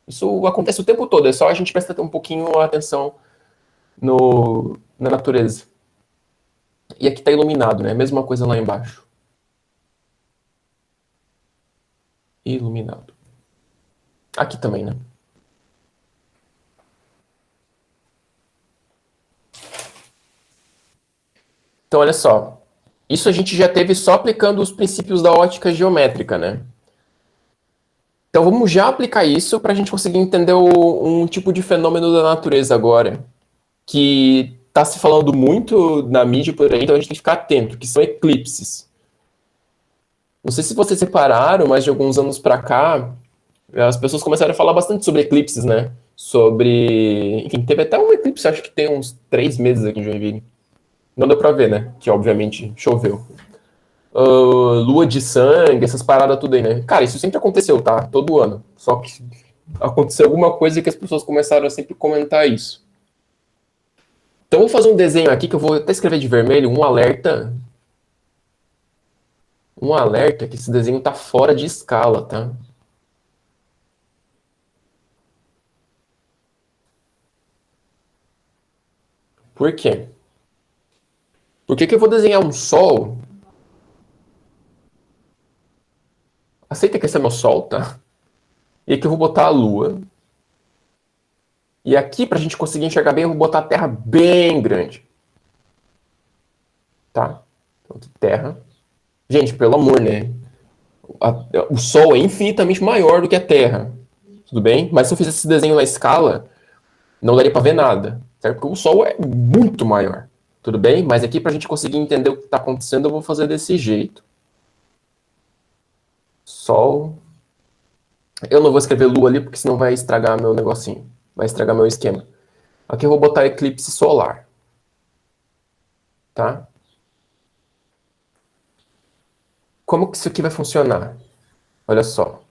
A: Isso acontece o tempo todo, é só a gente prestar um pouquinho atenção na natureza. E aqui está iluminado, né? Mesma coisa lá embaixo. Iluminado. Aqui também, né? Então, olha só. Isso a gente já teve só aplicando os princípios da ótica geométrica, né? Então, vamos já aplicar isso para a gente conseguir entender um tipo de fenômeno da natureza agora, que está se falando muito na mídia por aí, então a gente tem que ficar atento, que são eclipses. Não sei se vocês separaram, mas de alguns anos para cá, as pessoas começaram a falar bastante sobre eclipses, né? Sobre. Enfim, teve até um eclipse, acho que tem uns 3 meses aqui em Joinville. Não deu pra ver, né? Que obviamente choveu. Lua de sangue, essas paradas tudo aí, né? Cara, isso sempre aconteceu, tá? Todo ano. Só que aconteceu alguma coisa que as pessoas começaram a sempre comentar isso. Então, eu vou fazer um desenho aqui que eu vou até escrever de vermelho, um alerta. Um alerta que esse desenho tá fora de escala, tá? Por quê? Por que que eu vou desenhar um sol? Aceita que esse é meu sol, tá? E aqui eu vou botar a lua. E aqui, pra gente conseguir enxergar bem, eu vou botar a Terra bem grande. Tá? Então, aqui, Terra. Gente, pelo amor, né? O Sol é infinitamente maior do que a Terra. Tudo bem? Mas se eu fizesse esse desenho na escala, não daria pra ver nada. Certo? Porque o Sol é muito maior. Tudo bem? Mas aqui, pra gente conseguir entender o que tá acontecendo, eu vou fazer desse jeito. Sol. Eu não vou escrever Lua ali, porque senão vai estragar meu negocinho. Vai estragar meu esquema. Aqui eu vou botar eclipse solar. Tá? Como que isso aqui vai funcionar? Olha só.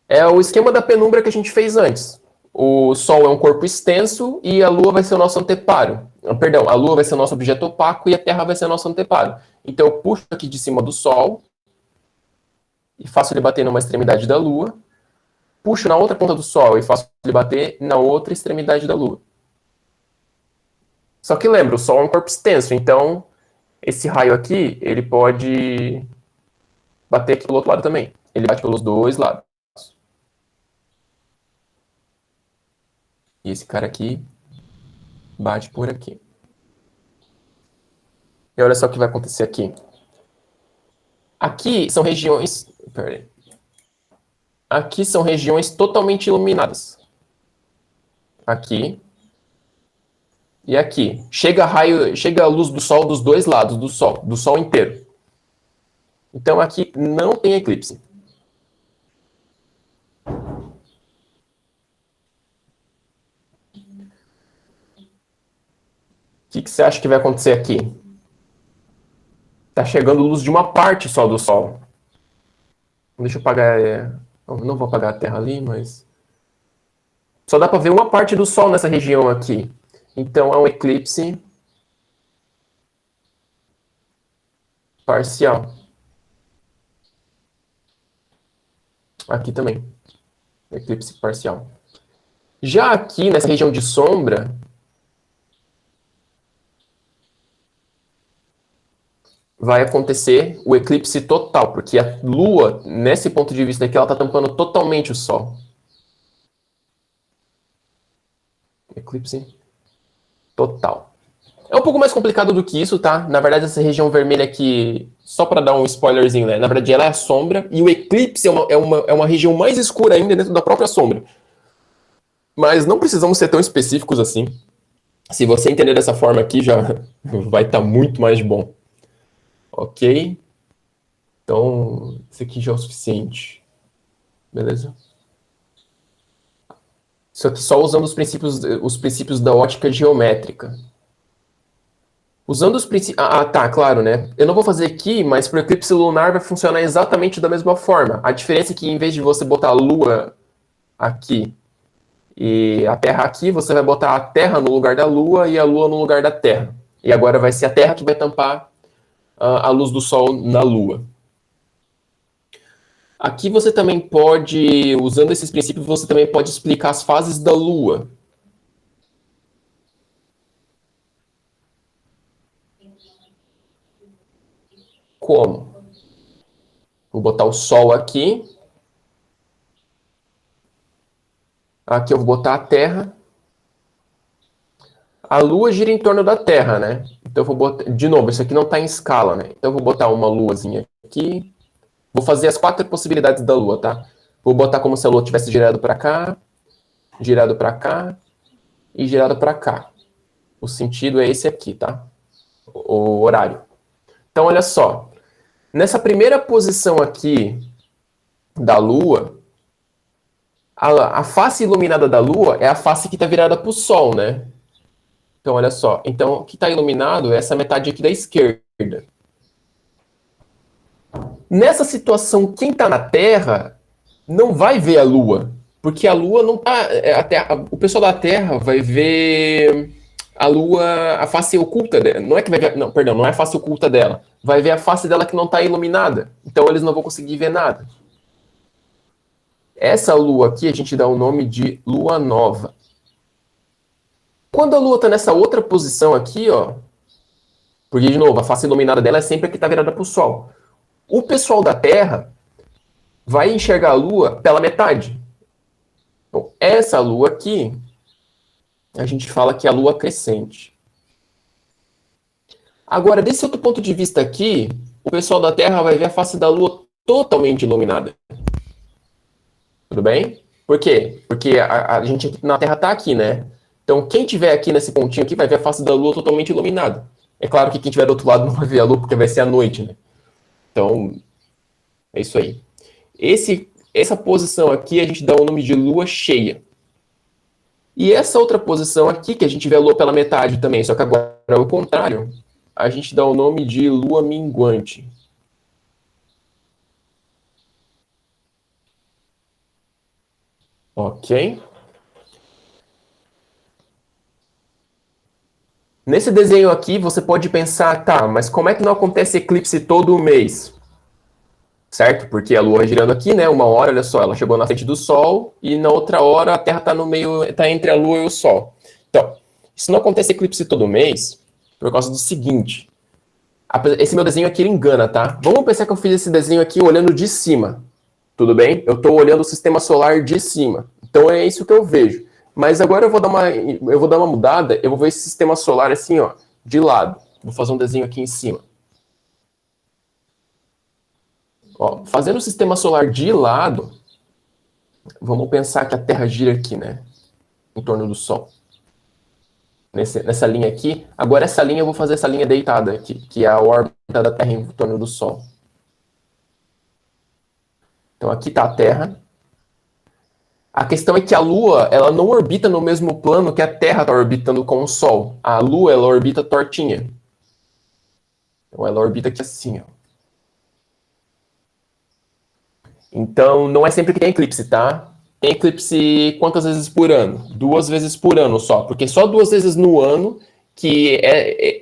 A: É o esquema da penumbra que a gente fez antes. O Sol é um corpo extenso e a Lua vai ser o nosso anteparo. Perdão, a Lua vai ser o nosso objeto opaco e a Terra vai ser o nosso anteparo. Então eu puxo aqui de cima do Sol e faço ele bater numa extremidade da Lua. Puxo na outra ponta do Sol e faço ele bater na outra extremidade da Lua. Só que lembra, o Sol é um corpo extenso, então esse raio aqui, ele pode bater aqui pelo outro lado também. Ele bate pelos dois lados. E esse cara aqui bate por aqui. E olha só o que vai acontecer aqui. Aqui são regiões. Peraí. Aqui são regiões totalmente iluminadas. Aqui. E aqui. Chega a luz do Sol dos dois lados do Sol inteiro. Então aqui não tem eclipse. O que você acha que vai acontecer aqui? Tá chegando luz de uma parte só do Sol. Deixa eu apagar. Não vou apagar a Terra ali, mas. Só dá para ver uma parte do Sol nessa região aqui. Então é um eclipse parcial. Aqui também. Eclipse parcial. Já aqui nessa região de sombra, vai acontecer o eclipse total, porque a Lua, nesse ponto de vista aqui, ela está tampando totalmente o Sol. Eclipse total. É um pouco mais complicado do que isso, tá? Na verdade, essa região vermelha aqui, só para dar um spoilerzinho, né? Na verdade, ela é a sombra, e o eclipse é uma região mais escura ainda dentro da própria sombra. Mas não precisamos ser tão específicos assim. Se você entender dessa forma aqui, já vai estar muito mais bom. Ok? Então, isso aqui já é o suficiente. Beleza? Isso aqui só usando os princípios da ótica geométrica. Usando os princípios... tá, claro, né? Eu não vou fazer aqui, mas para o eclipse lunar vai funcionar exatamente da mesma forma. A diferença é que em vez de você botar a Lua aqui e a Terra aqui, você vai botar a Terra no lugar da Lua e a Lua no lugar da Terra. E agora vai ser a Terra que vai tampar a luz do Sol na Lua. Aqui você também pode, usando esses princípios, você também pode explicar as fases da Lua. Como? Vou botar o Sol aqui. Aqui eu vou botar a Terra. A Lua gira em torno da Terra, né? Então eu vou botar... De novo, isso aqui não está em escala, né? Então eu vou botar uma luazinha aqui. Vou fazer as 4 possibilidades da Lua, tá? Vou botar como se a Lua tivesse girado para cá e girado para cá. O sentido é esse aqui, tá? O horário. Então, olha só. Nessa primeira posição aqui da Lua, a face iluminada da Lua é a face que está virada para o Sol, né? Então, olha só. Então, o que está iluminado é essa metade aqui da esquerda. Nessa situação, quem está na Terra não vai ver a Lua, porque a Lua não está... O pessoal da Terra vai ver a Lua, a face oculta dela. Não é que vai ver... Não, perdão, não é a face oculta dela. Vai ver a face dela que não está iluminada. Então, eles não vão conseguir ver nada. Essa Lua aqui, a gente dá o nome de Lua Nova. Quando a Lua está nessa outra posição aqui, ó, porque, de novo, a face iluminada dela é sempre a que está virada para o Sol. O pessoal da Terra vai enxergar a Lua pela metade. Então, essa Lua aqui, a gente fala que é a Lua crescente. Agora, desse outro ponto de vista aqui, o pessoal da Terra vai ver a face da Lua totalmente iluminada. Tudo bem? Por quê? Porque a gente na Terra está aqui, né? Então, quem tiver aqui nesse pontinho aqui vai ver a face da Lua totalmente iluminada. É claro que quem estiver do outro lado não vai ver a Lua, porque vai ser à noite, né? Então, é isso aí. Essa posição aqui a gente dá o nome de Lua cheia. E essa outra posição aqui, que a gente vê a Lua pela metade também, só que agora é o contrário, a gente dá o nome de Lua minguante. Ok? Nesse desenho aqui, você pode pensar, tá, mas como é que não acontece eclipse todo mês? Certo? Porque a Lua girando aqui, né? Uma hora, olha só, ela chegou na frente do Sol e na outra hora a Terra está no meio, está entre a Lua e o Sol. Então, isso não acontece eclipse todo mês por causa do seguinte. Esse meu desenho aqui ele engana, tá? Vamos pensar que eu fiz esse desenho aqui olhando de cima. Tudo bem? Eu estou olhando o sistema solar de cima. Então é isso que eu vejo. Mas agora eu vou dar uma mudada, eu vou ver esse sistema solar assim, ó, de lado. Vou fazer um desenho aqui em cima. Ó, fazendo o sistema solar de lado, vamos pensar que a Terra gira aqui, né? Em torno do Sol. Nessa linha aqui. Agora essa linha eu vou fazer essa linha deitada aqui, que é a órbita da Terra em torno do Sol. Então aqui está a Terra. A questão é que a Lua, ela não orbita no mesmo plano que a Terra está orbitando com o Sol. A Lua, ela orbita tortinha. Então ela orbita aqui assim, ó. Então não é sempre que tem eclipse, tá? Tem eclipse quantas vezes por ano? 2 vezes por ano só, porque só 2 vezes no ano que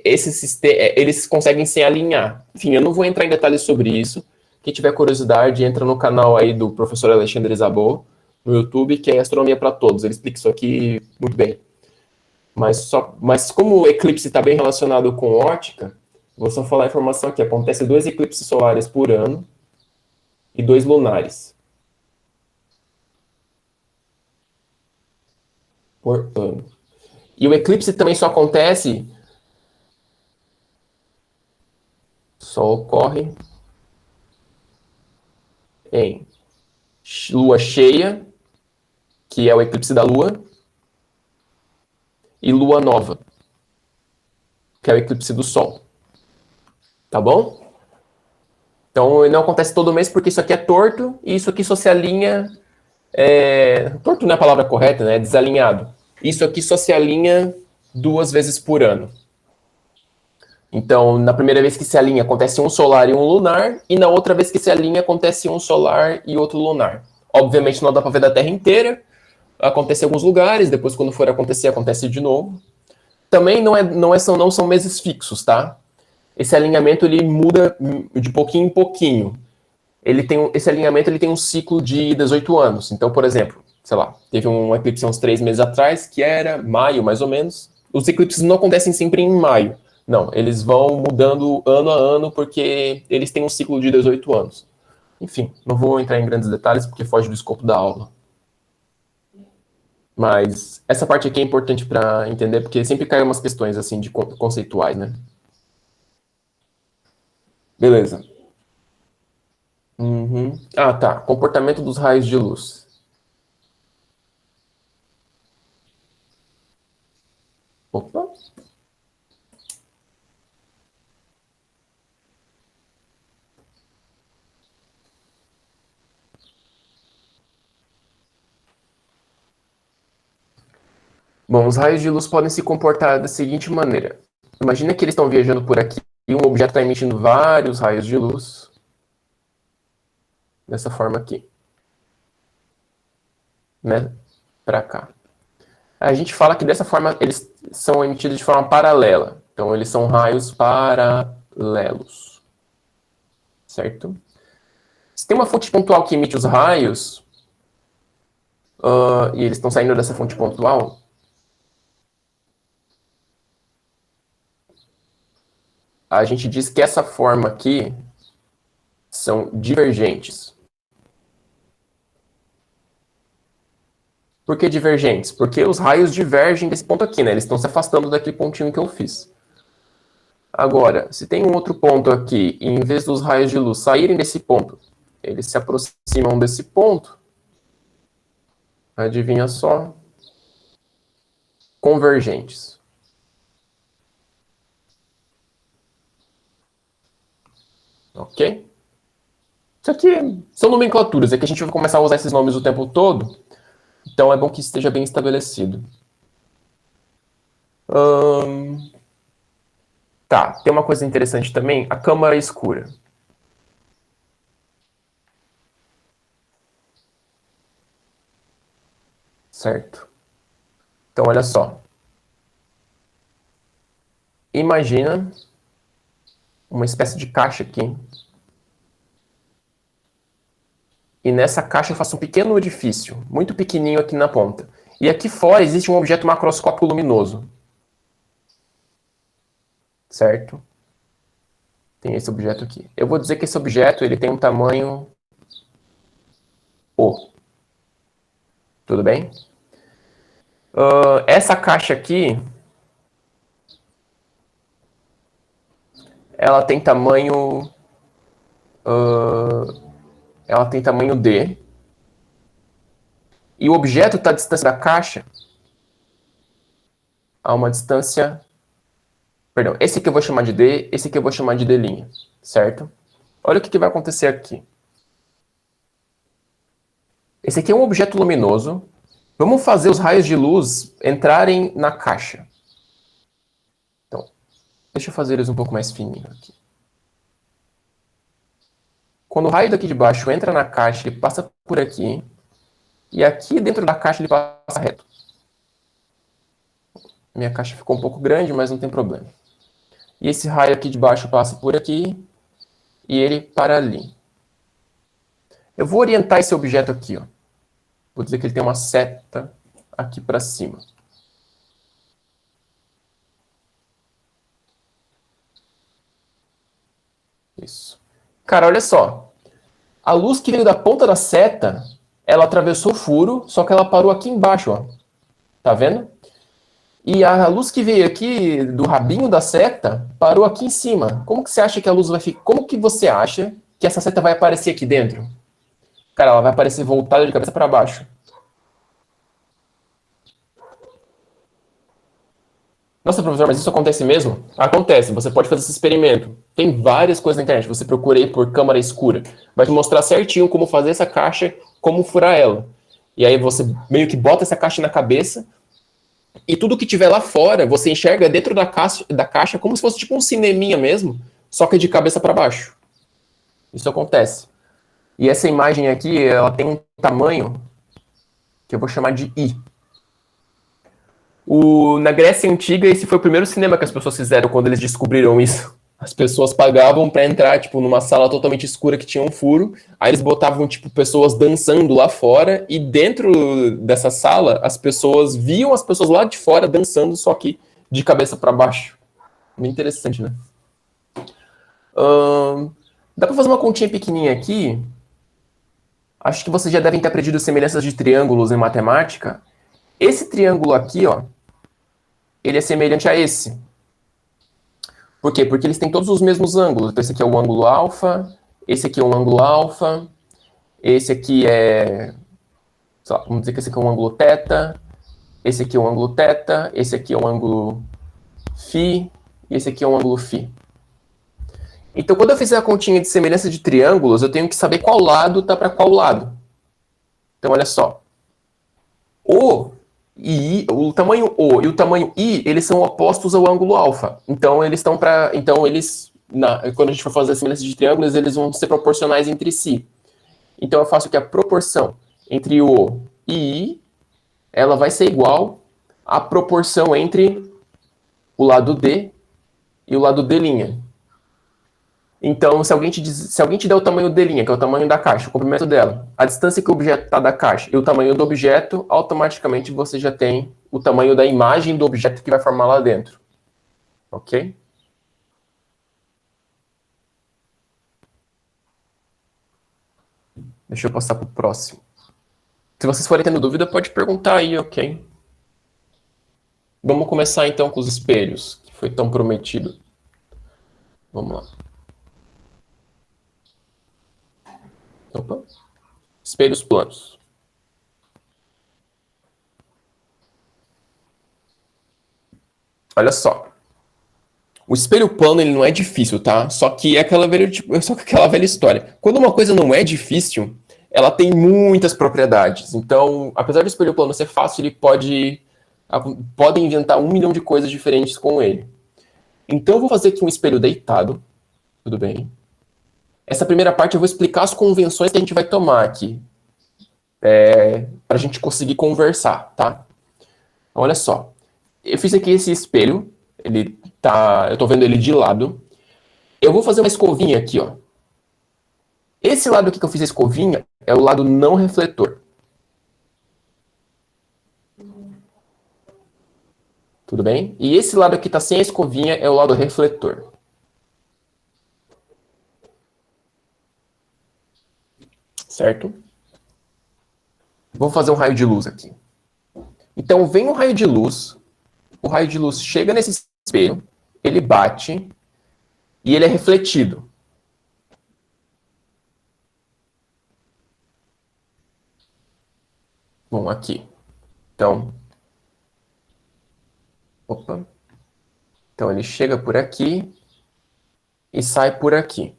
A: eles conseguem se alinhar. Enfim, eu não vou entrar em detalhes sobre isso. Quem tiver curiosidade, entra no canal aí do professor Alexandre Zabot, no YouTube, que é Astronomia para Todos. Ele explica isso aqui muito bem. Mas como o eclipse está bem relacionado com ótica, vou só falar a informação aqui. Acontece 2 eclipses solares por ano e 2 lunares por ano. E o eclipse também só ocorre em lua cheia, que é o eclipse da Lua, e lua nova, que é o eclipse do Sol. Tá bom? Então, não acontece todo mês porque isso aqui é torto e isso aqui só se alinha... torto não é a palavra correta, né? É desalinhado. Isso aqui só se alinha 2 vezes por ano. Então, na primeira vez que se alinha, acontece um solar e um lunar, e na outra vez que se alinha, acontece um solar e outro lunar. Obviamente, não dá para ver da Terra inteira, acontece em alguns lugares, depois, quando for acontecer, acontece de novo. Também não são meses fixos, tá? Esse alinhamento ele muda de pouquinho em pouquinho. Esse alinhamento ele tem um ciclo de 18 anos. Então, por exemplo, sei lá, teve um eclipse uns 3 meses atrás, que era maio, mais ou menos. Os eclipses não acontecem sempre em maio. Não, eles vão mudando ano a ano porque eles têm um ciclo de 18 anos. Enfim, não vou entrar em grandes detalhes porque foge do escopo da aula. Mas essa parte aqui é importante para entender porque sempre caem umas questões assim de conceituais, né? Beleza. Uhum. Ah, tá. Comportamento dos raios de luz. Opa. Bom, os raios de luz podem se comportar da seguinte maneira. Imagina que eles estão viajando por aqui e um objeto está emitindo vários raios de luz. Dessa forma aqui. Né? Para cá. A gente fala que dessa forma eles são emitidos de forma paralela. Então, eles são raios paralelos. Certo? Se tem uma fonte pontual que emite os raios, e eles estão saindo dessa fonte pontual, a gente diz que essa forma aqui são divergentes. Por que divergentes? Porque os raios divergem desse ponto aqui, né? Eles estão se afastando daquele pontinho que eu fiz. Agora, se tem um outro ponto aqui, e em vez dos raios de luz saírem desse ponto, eles se aproximam desse ponto, adivinha só? Convergentes. Ok? Isso aqui são nomenclaturas, é que a gente vai começar a usar esses nomes o tempo todo, então é bom que esteja bem estabelecido. Tá, tem uma coisa interessante também, a câmara escura. Certo? Então, olha só. Imagina uma espécie de caixa aqui. E nessa caixa eu faço um pequeno orifício, muito pequenininho aqui na ponta. E aqui fora existe um objeto macroscópico luminoso. Certo? Tem esse objeto aqui. Eu vou dizer que esse objeto ele tem um tamanho O. Tudo bem? Essa caixa aqui, ela tem tamanho... ela tem tamanho D. E o objeto está à distância da caixa a uma distância... Perdão, esse aqui eu vou chamar de D, esse aqui eu vou chamar de D', certo? Olha o que vai acontecer aqui. Esse aqui é um objeto luminoso. Vamos fazer os raios de luz entrarem na caixa. Então, deixa eu fazer eles um pouco mais fininhos aqui. Quando o raio daqui de baixo entra na caixa, ele passa por aqui. E aqui dentro da caixa ele passa reto. Minha caixa ficou um pouco grande, mas não tem problema. E esse raio aqui de baixo passa por aqui. E ele para ali. Eu vou orientar esse objeto aqui, ó. Vou dizer que ele tem uma seta aqui para cima. Isso. Cara, olha só. A luz que veio da ponta da seta, ela atravessou o furo, só que ela parou aqui embaixo, ó. Tá vendo? E a luz que veio aqui do rabinho da seta parou aqui em cima. Como que você acha que a luz vai ficar? Como que você acha que essa seta vai aparecer aqui dentro? Cara, ela vai aparecer voltada de cabeça para baixo. Nossa, professor, mas isso acontece mesmo? Acontece, você pode fazer esse experimento. Tem várias coisas na internet. Você procura aí por câmara escura. Vai te mostrar certinho como fazer essa caixa, como furar ela. E aí você meio que bota essa caixa na cabeça e tudo que tiver lá fora, você enxerga dentro da caixa como se fosse tipo um cineminha mesmo, só que de cabeça para baixo. Isso acontece. E essa imagem aqui, ela tem um tamanho que eu vou chamar de I. Na Grécia Antiga, esse foi o primeiro cinema que as pessoas fizeram quando eles descobriram isso. As pessoas pagavam para entrar, tipo, numa sala totalmente escura que tinha um furo. Aí eles botavam, tipo, pessoas dançando lá fora. E dentro dessa sala, as pessoas viam as pessoas lá de fora dançando, só que de cabeça para baixo. Bem interessante, né? Dá para fazer uma continha pequenininha aqui. Acho que vocês já devem ter aprendido semelhanças de triângulos em matemática. Esse triângulo aqui, ó, ele é semelhante a esse. Por quê? Porque eles têm todos os mesmos ângulos. Então, esse aqui é o ângulo alfa, esse aqui é um ângulo alfa, esse aqui é... vamos dizer que esse aqui é um ângulo teta, esse aqui é um ângulo teta, esse aqui é um ângulo φ, e esse aqui é um ângulo φ. Então, quando eu fizer a continha de semelhança de triângulos, eu tenho que saber qual lado está para qual lado. Então, olha só. O tamanho O e o tamanho I, eles são opostos ao ângulo alfa. Então, eles estão para... Então, quando a gente for fazer a semelhança de triângulos, eles vão ser proporcionais entre si. Então, eu faço que a proporção entre O e I, ela vai ser igual à proporção entre o lado D e o lado D'. Então, se alguém te der o tamanho D', que é o tamanho da caixa, o comprimento dela, a distância que o objeto está da caixa e o tamanho do objeto, automaticamente você já tem o tamanho da imagem do objeto que vai formar lá dentro. Ok? Deixa eu passar para o próximo. Se vocês forem tendo dúvida, pode perguntar aí, ok? Vamos começar então com os espelhos, que foi tão prometido. Vamos lá. Opa. Espelhos planos. Olha só. O espelho plano ele não é difícil, tá? Só que aquela velha história. Quando uma coisa não é difícil, ela tem muitas propriedades. Então, apesar do espelho plano ser fácil, ele pode inventar 1 milhão de coisas diferentes com ele. Então, eu vou fazer aqui um espelho deitado. Tudo bem? Essa primeira parte eu vou explicar as convenções que a gente vai tomar aqui. Para a gente conseguir conversar, tá? Então, olha só. Eu fiz aqui esse espelho. Eu tô vendo ele de lado. Eu vou fazer uma escovinha aqui, ó. Esse lado aqui que eu fiz a escovinha é o lado não refletor. Tudo bem? E esse lado aqui tá sem a escovinha é o lado refletor. Certo? Vou fazer um raio de luz aqui. Então vem um raio de luz. O raio de luz chega nesse espelho. Ele bate. E ele é refletido. Bom, aqui. Então. Opa. Então ele chega por aqui. E sai por aqui.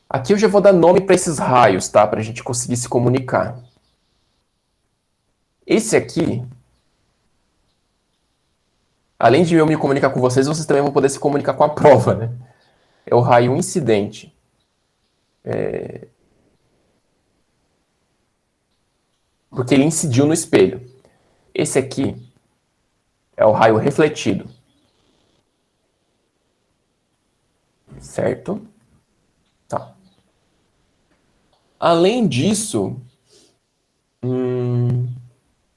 A: Aqui eu já vou dar nome para esses raios, tá? Para a gente conseguir se comunicar. Esse aqui, além de eu me comunicar com vocês, vocês também vão poder se comunicar com a prova, né? É o raio incidente. Porque ele incidiu no espelho. Esse aqui é o raio refletido. Certo? Tá. Além disso,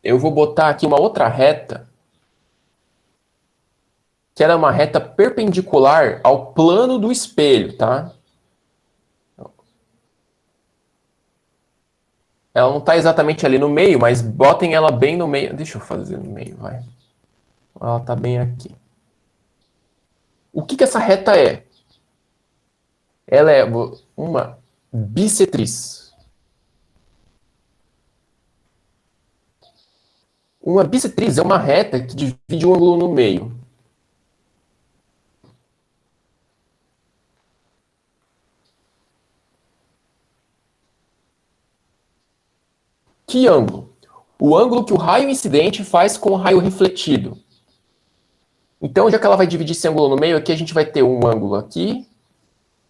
A: eu vou botar aqui uma outra reta, que ela é uma reta perpendicular ao plano do espelho, tá? Ela não está exatamente ali no meio, mas botem ela bem no meio. Deixa eu fazer no meio, vai. Ela está bem aqui. O que essa reta é? Ela é uma bissetriz. Uma bissetriz é uma reta que divide um ângulo no meio. Que ângulo? O ângulo que o raio incidente faz com o raio refletido. Então, já que ela vai dividir esse ângulo no meio, aqui a gente vai ter um ângulo aqui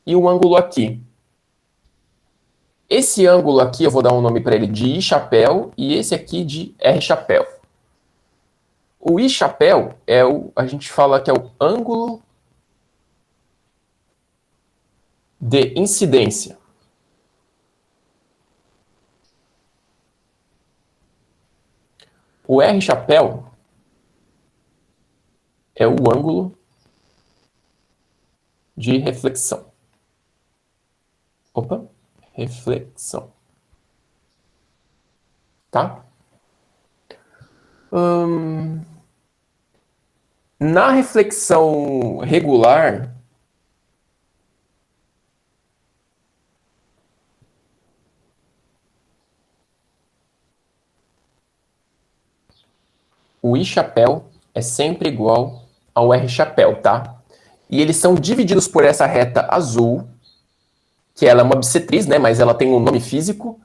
A: e um ângulo aqui. Esse ângulo aqui eu vou dar um nome para ele de I chapéu e esse aqui de R chapéu. O I chapéu é a gente fala que é o ângulo de incidência. O R chapéu é o ângulo de reflexão. Opa, reflexão. Tá? Na reflexão regular, o I chapéu é sempre igual ao R chapéu, tá? E eles são divididos por essa reta azul, que ela é uma bissetriz, né? Mas ela tem um nome físico.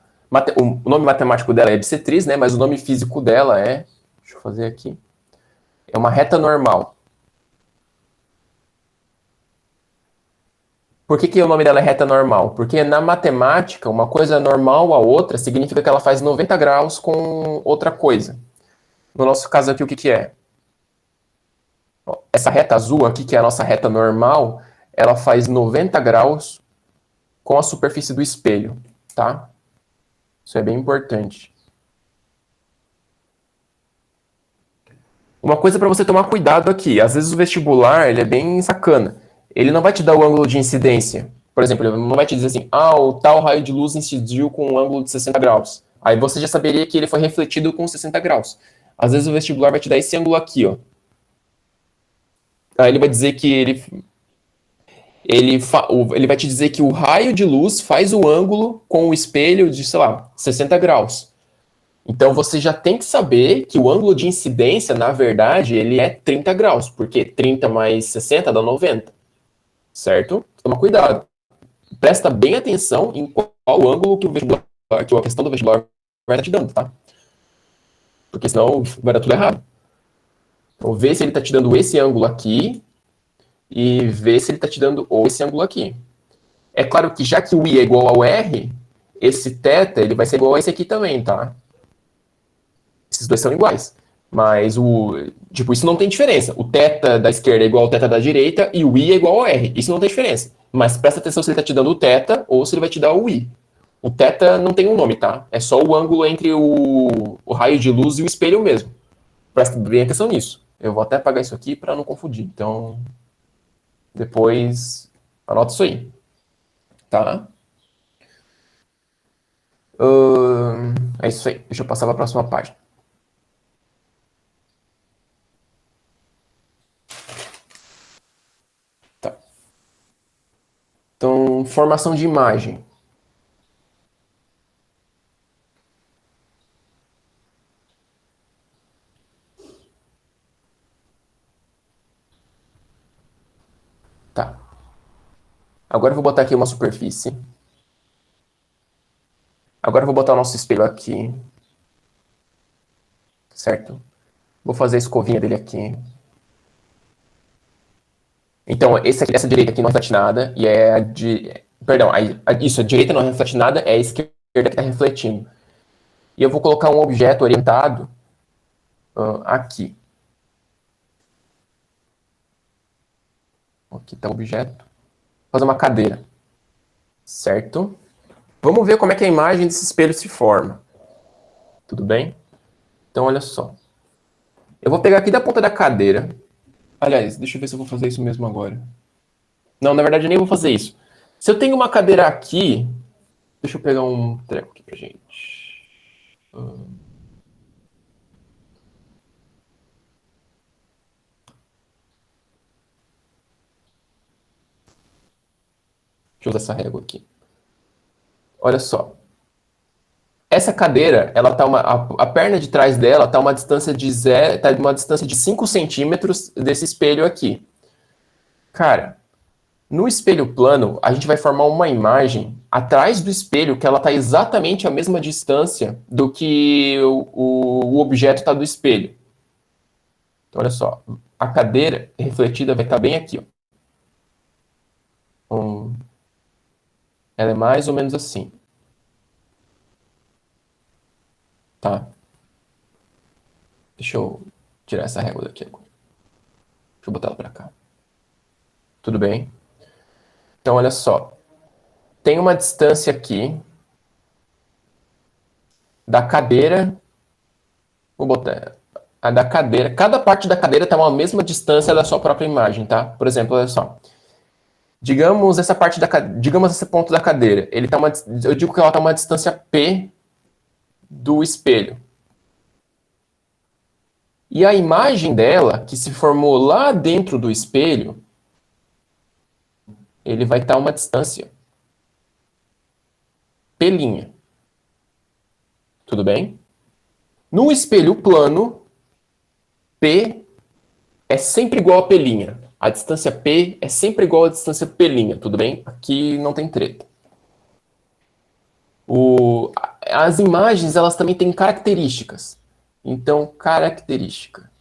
A: O nome matemático dela é bissetriz, né? Mas o nome físico dela é... Deixa eu fazer aqui. É uma reta normal. Por que o nome dela é reta normal? Porque na matemática, uma coisa normal a outra significa que ela faz 90 graus com outra coisa. No nosso caso aqui, o que é? Essa reta azul aqui, que é a nossa reta normal, ela faz 90 graus com a superfície do espelho, tá? Isso é bem importante. Uma coisa para você tomar cuidado aqui, às vezes o vestibular, ele é bem sacana. Ele não vai te dar o ângulo de incidência. Por exemplo, ele não vai te dizer assim, o tal raio de luz incidiu com um ângulo de 60 graus. Aí você já saberia que ele foi refletido com 60 graus. Às vezes o vestibular vai te dar esse ângulo aqui, ó. Aí ele vai dizer que ele vai te dizer que o raio de luz faz o ângulo com o espelho de, sei lá, 60 graus. Então você já tem que saber que o ângulo de incidência, na verdade, ele é 30 graus, porque 30 mais 60 dá 90, certo? Toma cuidado. Presta bem atenção em qual ângulo que o vestibular, que a questão do vestibular vai estar te dando, tá? Porque senão vai dar tudo errado. Então vê se ele está te dando esse ângulo aqui e vê se ele está te dando esse ângulo aqui. É claro que já que o I é igual ao R, esse θ ele vai ser igual a esse aqui também, tá? Esses dois são iguais. Mas isso não tem diferença. O θ da esquerda é igual ao θ da direita e o I é igual ao R. Isso não tem diferença. Mas presta atenção se ele está te dando o θ ou se ele vai te dar o I. O θ não tem um nome, tá? É só o ângulo entre o raio de luz e o espelho mesmo. Presta bem atenção nisso. Eu vou até apagar isso aqui para não confundir. Então, depois, anota isso aí. Tá? É isso aí. Deixa eu passar para a próxima página. Tá. Então, formação de imagem. Tá. Agora eu vou botar aqui uma superfície. Agora eu vou botar o nosso espelho aqui. Certo? Vou fazer a escovinha dele aqui. Então, essa direita aqui não reflete nada, e é a de. Perdão, isso, a direita não reflete nada, é a esquerda que está refletindo. E eu vou colocar um objeto orientado aqui. Aqui está o objeto. Vou fazer uma cadeira. Certo? Vamos ver como é que a imagem desse espelho se forma. Tudo bem? Então, olha só. Eu vou pegar aqui da ponta da cadeira. Aliás, deixa eu ver se eu vou fazer isso mesmo agora. Não, na verdade, eu nem vou fazer isso. Se eu tenho uma cadeira aqui, deixa eu pegar um treco aqui pra gente. Deixa eu usar essa régua aqui. Olha só. essa cadeira, ela tá a perna de trás dela tá uma distância de 5 centímetros desse espelho aqui. Cara, no espelho plano, a gente vai formar uma imagem atrás do espelho que ela tá exatamente a mesma distância do que o objeto está do espelho. Então, olha só, a cadeira refletida vai estar bem aqui, ó. Ela é mais ou menos assim. Tá? Deixa eu tirar essa régua daqui agora. Deixa eu botar ela para cá. Tudo bem? Então, olha só. Tem uma distância aqui da cadeira. Vou botar a da cadeira. Cada parte da cadeira está a mesma distância da sua própria imagem, tá? Por exemplo, olha só. Digamos digamos esse ponto da cadeira. Eu digo que ela está uma distância P do espelho. E a imagem dela, que se formou lá dentro do espelho, ele vai estar uma distância P'. Tudo bem? No espelho plano, P é sempre igual a P'. A distância P é sempre igual à distância P', tudo bem? Aqui não tem treta. As imagens, elas também têm características. Então, característica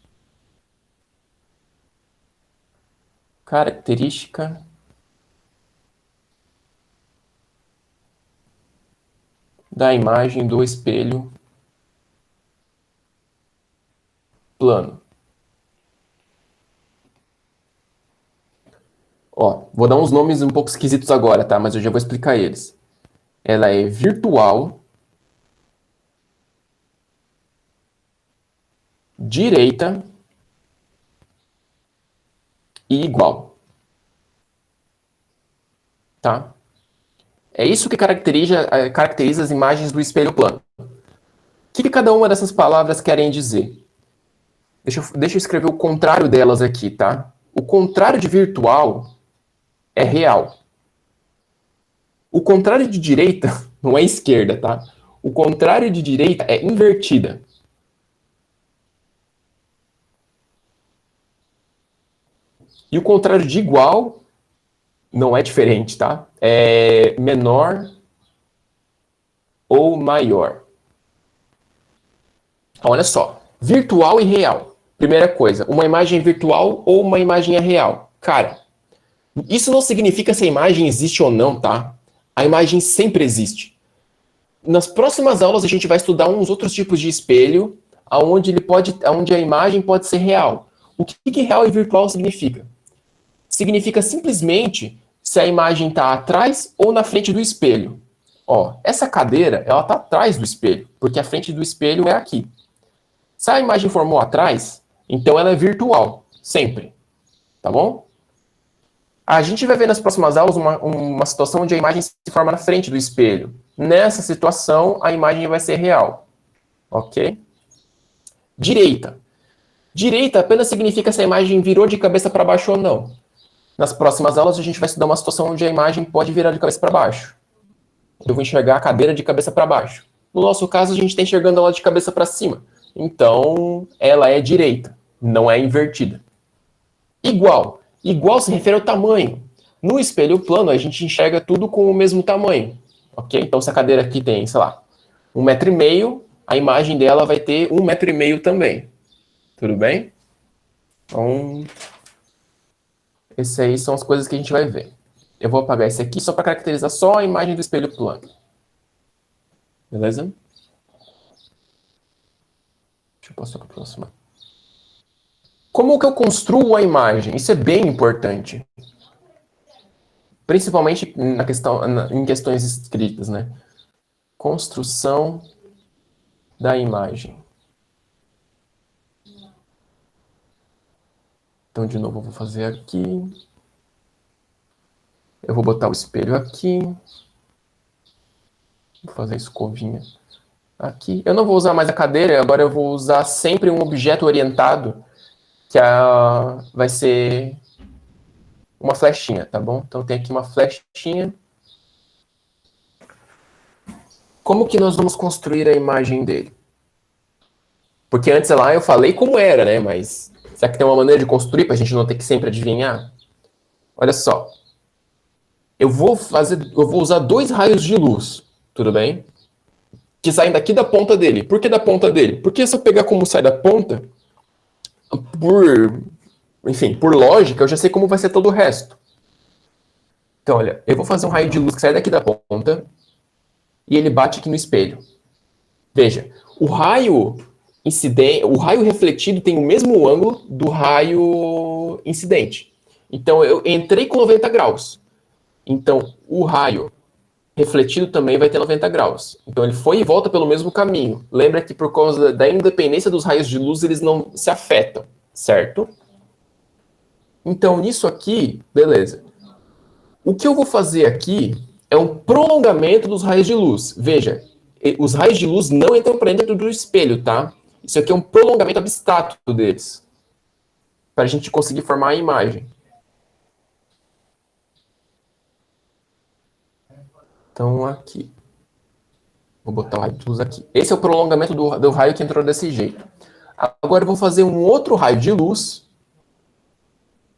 A: da imagem do espelho plano. Ó, vou dar uns nomes um pouco esquisitos agora, tá? Mas eu já vou explicar eles. Ela é virtual, direita e igual. Tá? É isso que caracteriza as imagens do espelho plano. O que cada uma dessas palavras querem dizer? Deixa eu escrever o contrário delas aqui, tá? O contrário de virtual é real. O contrário de direita não é esquerda, tá? O contrário de direita é invertida. E o contrário de igual não é diferente, tá? É menor ou maior. Então, olha só. Virtual e real. Primeira coisa, uma imagem é virtual ou uma imagem é real? Cara, isso não significa se a imagem existe ou não, tá? A imagem sempre existe. Nas próximas aulas a gente vai estudar uns outros tipos de espelho, onde a imagem pode ser real. O que real e virtual significa? Significa simplesmente se a imagem está atrás ou na frente do espelho. Ó, essa cadeira, ela está atrás do espelho, porque a frente do espelho é aqui. Se a imagem formou atrás, então ela é virtual, sempre. Tá bom? A gente vai ver nas próximas aulas uma situação onde a imagem se forma na frente do espelho. Nessa situação, a imagem vai ser real. Ok? Direita. Direita apenas significa se a imagem virou de cabeça para baixo ou não. Nas próximas aulas, a gente vai estudar uma situação onde a imagem pode virar de cabeça para baixo. Eu vou enxergar a cadeira de cabeça para baixo. No nosso caso, a gente está enxergando ela de cabeça para cima. Então, ela é direita, não é invertida. Igual. Igual se refere ao tamanho. No espelho plano, a gente enxerga tudo com o mesmo tamanho. Ok? Então, se a cadeira aqui tem, sei lá, 1,5 m, a imagem dela vai ter 1,5 m também. Tudo bem? Então, essas aí são as coisas que a gente vai ver. Eu vou apagar esse aqui só para caracterizar só a imagem do espelho plano. Beleza? Deixa eu passar para a próxima. Como que eu construo a imagem? Isso é bem importante. Principalmente em questões escritas, né? Construção da imagem. Então, de novo, eu vou fazer aqui. Eu vou botar o espelho aqui. Vou fazer a escovinha aqui. Eu não vou usar mais a cadeira, agora eu vou usar sempre um objeto orientado, que vai ser uma flechinha, tá bom? Então tem aqui uma flechinha. Como que nós vamos construir a imagem dele? Porque antes lá eu falei como era, né? Mas será que tem uma maneira de construir para a gente não ter que sempre adivinhar? Olha só. Eu vou usar 2 raios de luz, tudo bem? Que saem daqui da ponta dele. Por que da ponta dele? Porque se eu pegar como sai da ponta, por lógica, eu já sei como vai ser todo o resto. Então, olha, eu vou fazer um raio de luz que sai daqui da ponta e ele bate aqui no espelho. Veja, o raio refletido tem o mesmo ângulo do raio incidente. Então, eu entrei com 90 graus. Então, o raio refletido também vai ter 90 graus. Então, ele foi e volta pelo mesmo caminho. Lembra que por causa da independência dos raios de luz, eles não se afetam, certo? Então, nisso aqui, beleza. O que eu vou fazer aqui é um prolongamento dos raios de luz. Veja, os raios de luz não entram para dentro do espelho, tá? Isso aqui é um prolongamento abstrato deles. Para a gente conseguir formar a imagem. Então, aqui. Vou botar o raio de luz aqui. Esse é o prolongamento do raio que entrou desse jeito. Agora eu vou fazer um outro raio de luz,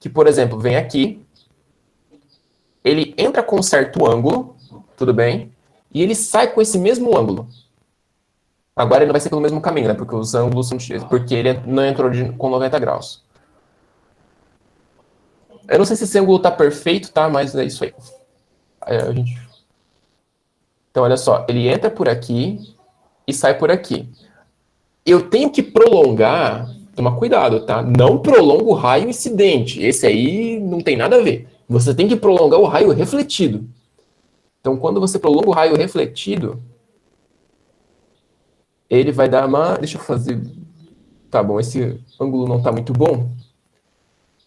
A: que, por exemplo, vem aqui. Ele entra com um certo ângulo, tudo bem? E ele sai com esse mesmo ângulo. Agora ele não vai ser pelo mesmo caminho, né? Porque os ângulos são diferentes. Porque ele não entrou com 90 graus. Eu não sei se esse ângulo tá perfeito, tá? Mas é isso aí. Então, olha só. Ele entra por aqui e sai por aqui. Eu tenho que prolongar... Toma cuidado, tá? Não prolonga o raio incidente. Esse aí não tem nada a ver. Você tem que prolongar o raio refletido. Então, quando você prolonga o raio refletido, ele vai dar uma... Deixa eu fazer... Tá bom, esse ângulo não tá muito bom.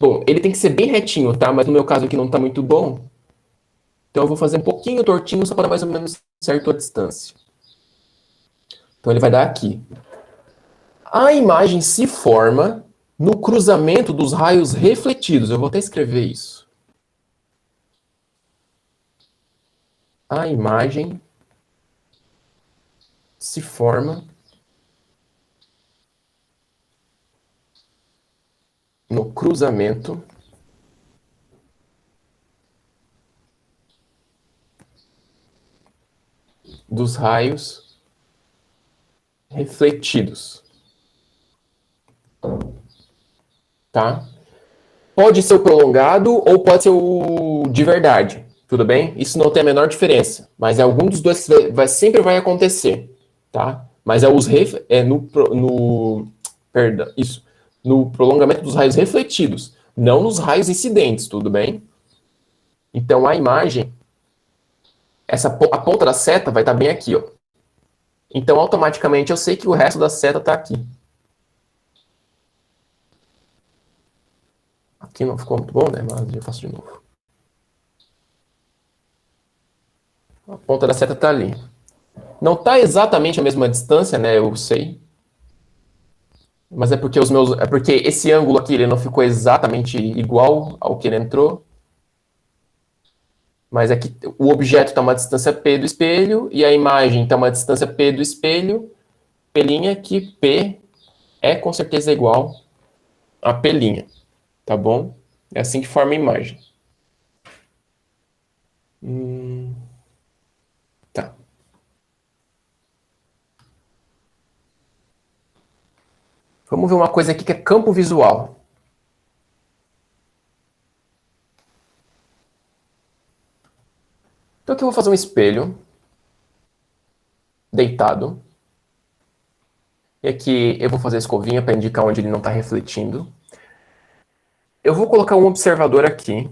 A: Bom, ele tem que ser bem retinho, tá? Mas no meu caso aqui não tá muito bom. Então eu vou fazer um pouquinho tortinho, só para mais ou menos certa distância. Então ele vai dar aqui. A imagem se forma no cruzamento dos raios refletidos. Eu vou até escrever isso. A imagem se forma no cruzamento dos raios refletidos. Tá? Pode ser o prolongado ou pode ser o de verdade. Tudo bem? Isso não tem a menor diferença. Mas é algum dos dois que sempre vai acontecer. Tá? Mas no prolongamento dos raios refletidos, não nos raios incidentes, tudo bem? Então a imagem, a ponta da seta vai estar bem aqui, ó. Então automaticamente eu sei que o resto da seta está aqui. Aqui não ficou muito bom, né? Mas eu faço de novo. A ponta da seta está ali. Não está exatamente a mesma distância, né? Eu sei. Mas é porque esse ângulo aqui ele não ficou exatamente igual ao que ele entrou. Mas aqui o objeto está a uma distância P do espelho e a imagem está a uma distância P do espelho. P', que P é com certeza igual a P'. Tá bom? É assim que forma a imagem. Tá. Vamos ver uma coisa aqui que é campo visual. Então aqui eu vou fazer um espelho deitado. E aqui eu vou fazer a escovinha para indicar onde ele não está refletindo. Eu vou colocar um observador aqui.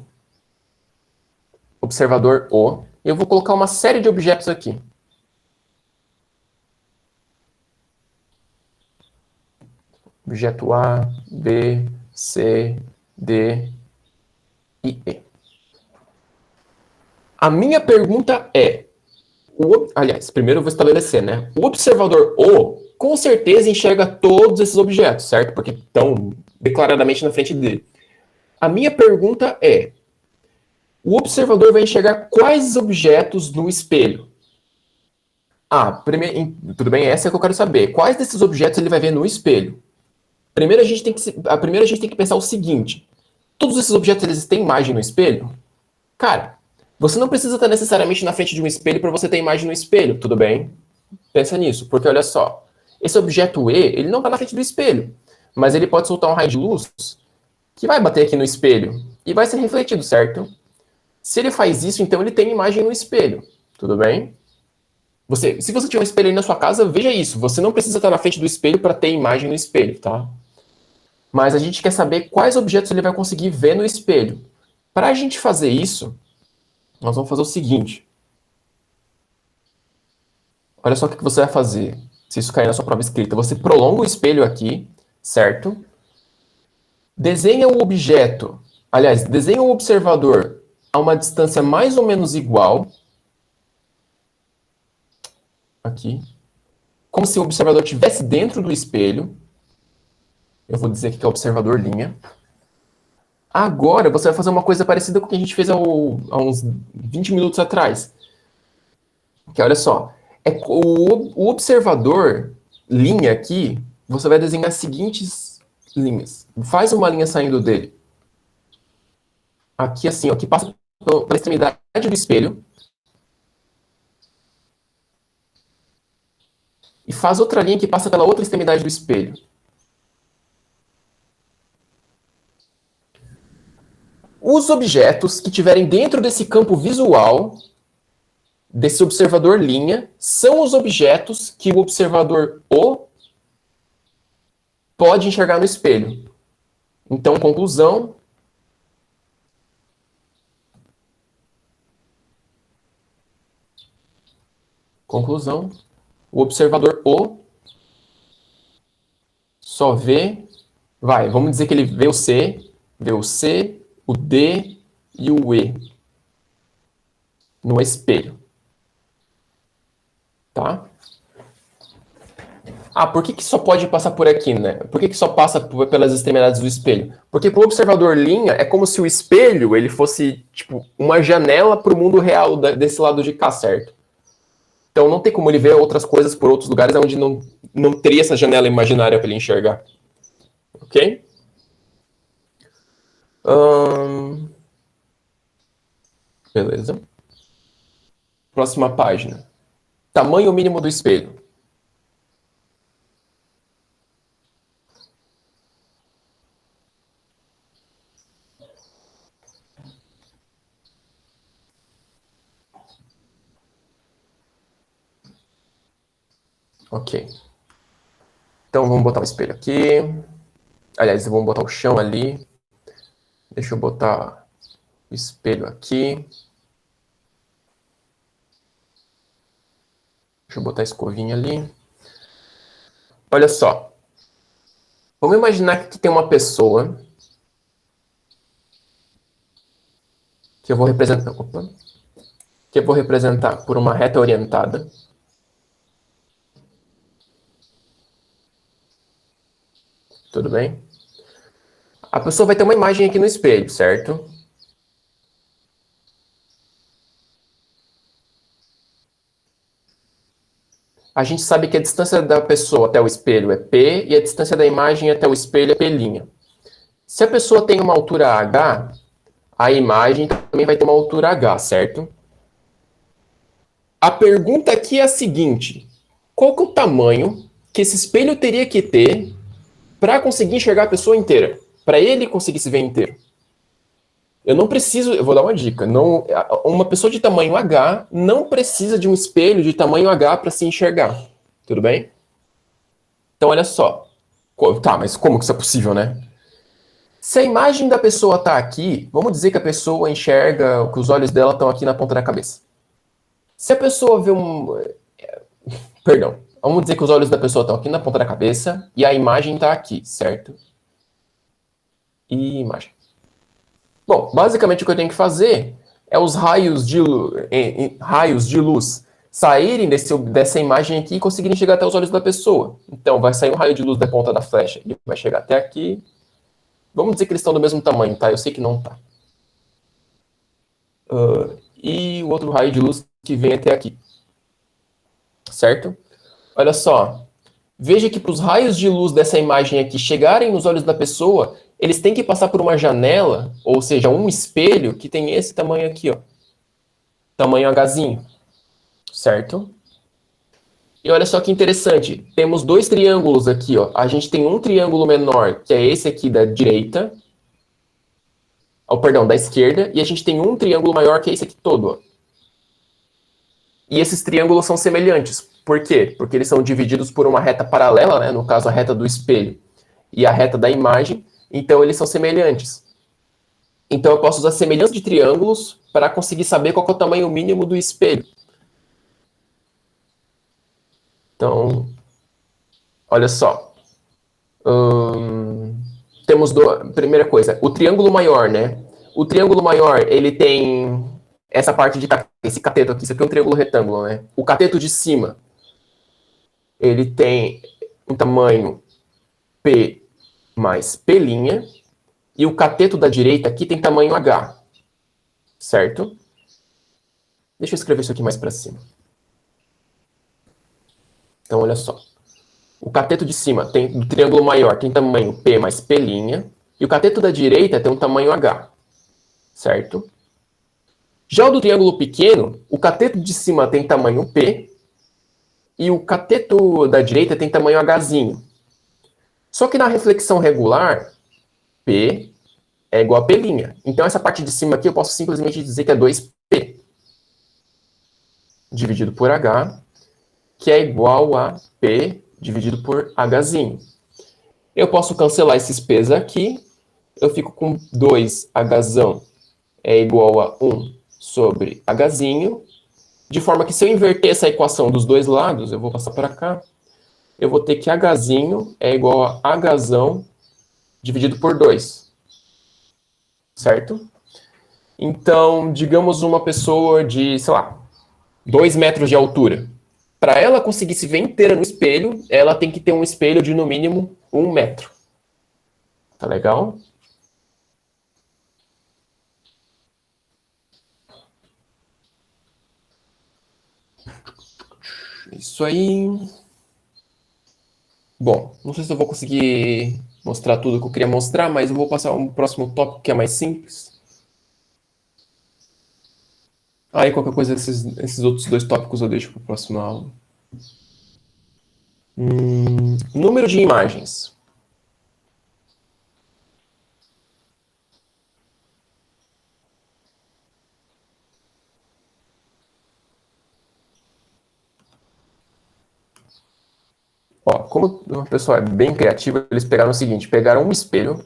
A: Observador O. E eu vou colocar uma série de objetos aqui. Objeto A, B, C, D e E. A minha pergunta é... Aliás, primeiro eu vou estabelecer, né? O observador O, com certeza, enxerga todos esses objetos, certo? Porque estão declaradamente na frente dele. A minha pergunta é... O observador vai enxergar quais objetos no espelho? Tudo bem, essa é que eu quero saber. Quais desses objetos ele vai ver no espelho? Primeiro a gente tem que pensar o seguinte: todos esses objetos eles têm imagem no espelho? Cara, você não precisa estar necessariamente na frente de um espelho para você ter imagem no espelho, tudo bem? Pensa nisso, porque olha só, esse objeto E, ele não está na frente do espelho, mas ele pode soltar um raio de luz que vai bater aqui no espelho e vai ser refletido, certo? Se ele faz isso, então ele tem imagem no espelho, tudo bem? Se você tiver um espelho aí na sua casa, veja isso. Você não precisa estar na frente do espelho para ter imagem no espelho, tá? Mas a gente quer saber quais objetos ele vai conseguir ver no espelho. Para a gente fazer isso, nós vamos fazer o seguinte. Olha só o que você vai fazer. Se isso cair na sua prova escrita, você prolonga o espelho aqui, certo? Desenha o objeto, aliás, desenha o observador a uma distância mais ou menos igual. Aqui. Como se o observador estivesse dentro do espelho. Eu vou dizer aqui que é o observador linha. Agora você vai fazer uma coisa parecida com o que a gente fez há uns 20 minutos atrás. Que olha só, o observador linha aqui, você vai desenhar as seguintes linhas. Faz uma linha saindo dele. Aqui assim, ó, que passa pela extremidade do espelho. E faz outra linha que passa pela outra extremidade do espelho. Os objetos que estiverem dentro desse campo visual, desse observador linha, são os objetos que o observador O pode enxergar no espelho. Então, conclusão. Conclusão. O observador O só vê. Vamos dizer que ele vê o C, o D e o E no espelho. Tá? Por que só pode passar por aqui, né? Por que só passa pelas extremidades do espelho? Porque para o observador linha é como se o espelho ele fosse tipo uma janela para o mundo real desse lado de cá, certo? Então não tem como ele ver outras coisas por outros lugares onde não teria essa janela imaginária para ele enxergar. Ok? Beleza. Próxima página. Tamanho mínimo do espelho. Ok. Então vamos botar o espelho aqui. Aliás, vamos botar o chão ali. Deixa eu botar o espelho aqui. Deixa eu botar a escovinha ali. Olha só. Vamos imaginar que tem uma pessoa que eu vou representar. Opa. Que eu vou representar por uma reta orientada. Tudo bem? A pessoa vai ter uma imagem aqui no espelho, certo? A gente sabe que a distância da pessoa até o espelho é P e a distância da imagem até o espelho é P'. Se a pessoa tem uma altura H, a imagem também vai ter uma altura H, certo? A pergunta aqui é a seguinte: qual que é o tamanho que esse espelho teria que ter para conseguir enxergar a pessoa inteira? Para ele conseguir se ver inteiro? Eu não preciso, eu vou dar uma dica, uma pessoa de tamanho H não precisa de um espelho de tamanho H para se enxergar. Tudo bem? Então, olha só. Tá, mas como que isso é possível, né? Se a imagem da pessoa está aqui, vamos dizer que a pessoa enxerga, que os olhos dela estão aqui na ponta da cabeça. Se a pessoa vê Perdão. Vamos dizer que os olhos da pessoa estão aqui na ponta da cabeça e a imagem está aqui, certo? E imagem. Bom, basicamente o que eu tenho que fazer é os raios de luz saírem dessa imagem aqui e conseguirem chegar até os olhos da pessoa. Então, vai sair um raio de luz da ponta da flecha. Ele vai chegar até aqui. Vamos dizer que eles estão do mesmo tamanho, tá? Eu sei que não tá. E o outro raio de luz que vem até aqui. certo? Olha só. Veja que para os raios de luz dessa imagem aqui chegarem nos olhos da pessoa, eles têm que passar por uma janela, ou seja, um espelho que tem esse tamanho aqui, ó. Tamanho Hzinho, certo? E olha só que interessante, temos dois triângulos aqui, ó. A gente tem um triângulo menor, que é esse aqui da direita, perdão, da esquerda, e a gente tem um triângulo maior, que é esse aqui todo, ó. E esses triângulos são semelhantes. Por quê? Porque eles são divididos por uma reta paralela, né? No caso, a reta do espelho e a reta da imagem. Então, eles são semelhantes. Então, eu posso usar semelhança de triângulos para conseguir saber qual é o tamanho mínimo do espelho. Então, olha só. Temos primeira coisa, o triângulo maior, né? O triângulo maior, ele tem essa parte de esse cateto aqui, isso aqui é um triângulo retângulo, né? O cateto de cima, ele tem um tamanho P mais P', e o cateto da direita aqui tem tamanho H, certo? Deixa eu escrever isso aqui mais para cima. Então, olha só. O cateto de cima do triângulo maior tem tamanho P mais P', e o cateto da direita tem um tamanho H, certo? Já o do triângulo pequeno, o cateto de cima tem tamanho P, e o cateto da direita tem tamanho Hzinho. Só que na reflexão regular, P é igual a P'. Então, essa parte de cima aqui eu posso simplesmente dizer que é 2P dividido por H, que é igual a P dividido por Hzinho. Eu posso cancelar esses P's aqui. Eu fico com 2Hzão é igual a 1 sobre Hzinho. De forma que se eu inverter essa equação dos dois lados, eu vou passar para cá, eu vou ter que Hzinho é igual a Hzão dividido por 2. Certo? Então, digamos uma pessoa de, sei lá, 2 metros de altura. Para ela conseguir se ver inteira no espelho, ela tem que ter um espelho de, no mínimo, 1 metro. Tá legal? Isso aí. Bom, não sei se eu vou conseguir mostrar tudo que eu queria mostrar, mas eu vou passar um próximo tópico que é mais simples. Aí qualquer coisa, esses outros dois tópicos eu deixo para a próxima aula. Número de imagens. Ó, como o pessoal é bem criativo, eles pegaram o seguinte, pegaram um espelho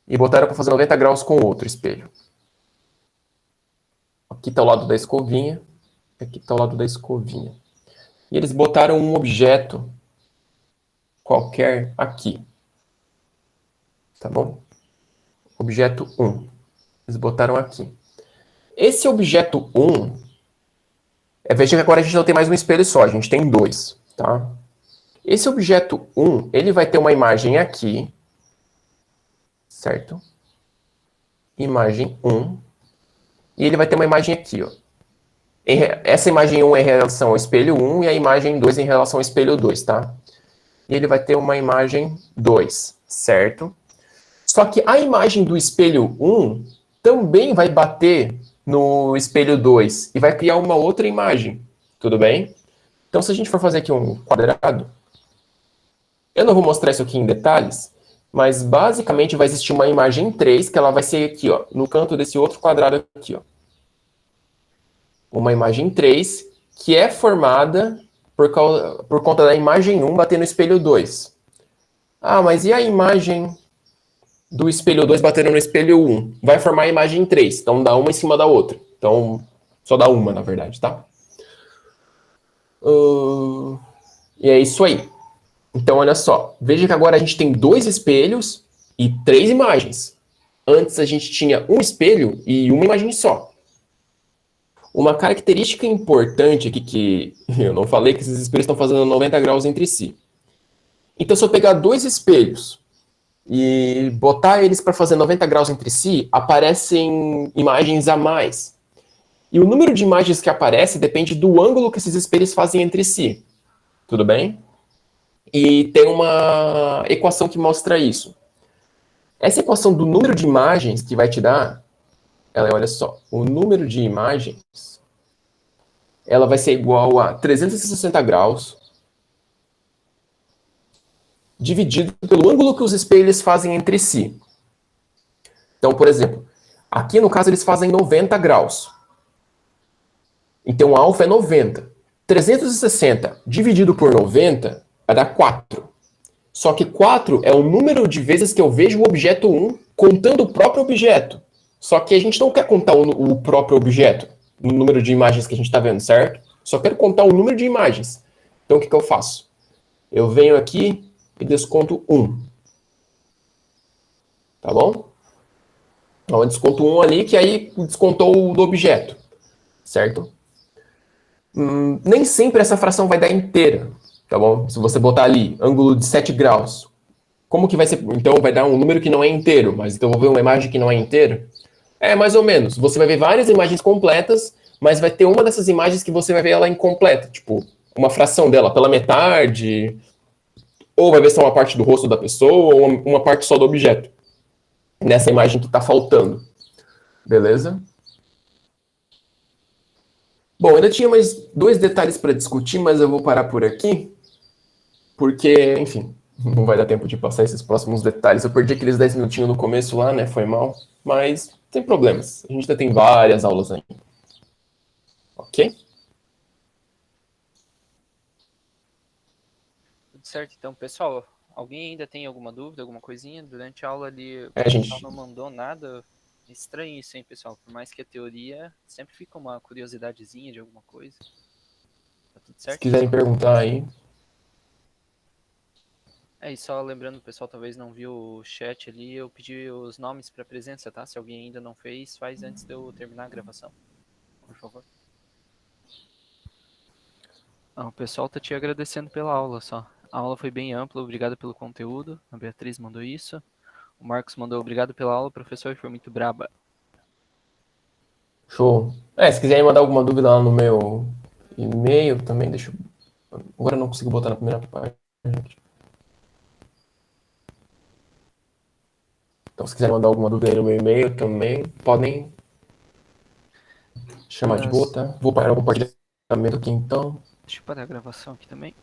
A: e botaram para fazer 90 graus com outro espelho. Aqui está o lado da escovinha, aqui está o lado da escovinha. E eles botaram um objeto qualquer aqui. Tá bom? Objeto 1. Eles botaram aqui. Esse objeto 1, veja que agora a gente não tem mais um espelho só, a gente tem dois, tá? Esse objeto 1, ele vai ter uma imagem aqui, certo? Imagem 1. E ele vai ter uma imagem aqui, ó. Essa imagem 1 é em relação ao espelho 1 e a imagem 2 em relação ao espelho 2, tá? E ele vai ter uma imagem 2, certo? Só que a imagem do espelho 1 também vai bater no espelho 2 e vai criar uma outra imagem, tudo bem? Então, se a gente for fazer aqui um quadrado, eu não vou mostrar isso aqui em detalhes, mas basicamente vai existir uma imagem 3, que ela vai ser aqui, ó, no canto desse outro quadrado aqui, ó. Uma imagem 3, que é formada por conta da imagem 1 bater no espelho 2. Ah, mas e a imagem do espelho 2 batendo no espelho 1? Vai formar a imagem 3, então dá uma em cima da outra. Então, só dá uma, na verdade, tá? E é isso aí. Então, olha só. Veja que agora a gente tem 2 espelhos e 3 imagens. Antes a gente tinha um espelho e uma imagem só. Uma característica importante aqui que eu não falei, que esses espelhos estão fazendo 90 graus entre si. Então, se eu pegar 2 espelhos e botar eles para fazer 90 graus entre si, aparecem imagens a mais. E o número de imagens que aparece depende do ângulo que esses espelhos fazem entre si. Tudo bem? E tem uma equação que mostra isso. Essa equação do número de imagens que vai te dar, ela é, olha só, o número de imagens, ela vai ser igual a 360 graus dividido pelo ângulo que os espelhos fazem entre si. Então, por exemplo, aqui no caso eles fazem 90 graus. Então, alfa é 90. 360 dividido por 90 vai dar 4. Só que 4 é o número de vezes que eu vejo o objeto 1 contando o próprio objeto. Só que a gente não quer contar o próprio objeto, o número de imagens que a gente está vendo, certo? Só quero contar o número de imagens. Então, o que eu faço? Eu venho aqui e desconto 1. Tá bom? Então, eu desconto 1 ali, que aí descontou o do objeto. Certo? Nem sempre essa fração vai dar inteira, tá bom? Se você botar ali ângulo de 7 graus, como que vai ser? Então vai dar um número que não é inteiro, mas então eu vou ver uma imagem que não é inteira? É, mais ou menos. Você vai ver várias imagens completas, mas vai ter uma dessas imagens que você vai ver ela incompleta, tipo, uma fração dela pela metade, ou vai ver só uma parte do rosto da pessoa, ou uma parte só do objeto. Nessa imagem que está faltando. Beleza? Bom, ainda tinha mais dois detalhes para discutir, mas eu vou parar por aqui, porque, enfim, não vai dar tempo de passar esses próximos detalhes. Eu perdi aqueles 10 minutinhos no começo lá, né? Foi mal, mas sem problemas. A gente ainda tem várias aulas ainda. Ok?
B: Tudo certo, então, pessoal. Alguém ainda tem alguma dúvida, alguma coisinha? Durante a aula ali, o
A: É,
B: pessoal
A: gente,
B: não mandou nada. Estranho isso, hein, pessoal? Por mais que a teoria sempre fica uma curiosidadezinha de alguma coisa. Tá tudo
A: se
B: certo,
A: quiserem
B: pessoal?
A: perguntar aí.
B: É, e só lembrando, o pessoal talvez não viu o chat ali, eu pedi os nomes para presença, tá? Se alguém ainda não fez, faz antes de eu terminar a gravação, por favor. Ah, o pessoal tá te agradecendo pela aula só. A aula foi bem ampla, obrigado pelo conteúdo. A Beatriz mandou isso. O Marcos mandou obrigado pela aula, professor, foi muito braba.
A: Show. É, se quiserem mandar alguma dúvida lá no meu e-mail também, deixa eu... Agora eu não consigo botar na primeira página. Então, se quiserem mandar alguma dúvida aí no meu e-mail também, podem chamar de boa,
B: As...
A: tá? Vou parar o compartilhamento aqui então.
B: Deixa eu parar a gravação aqui também.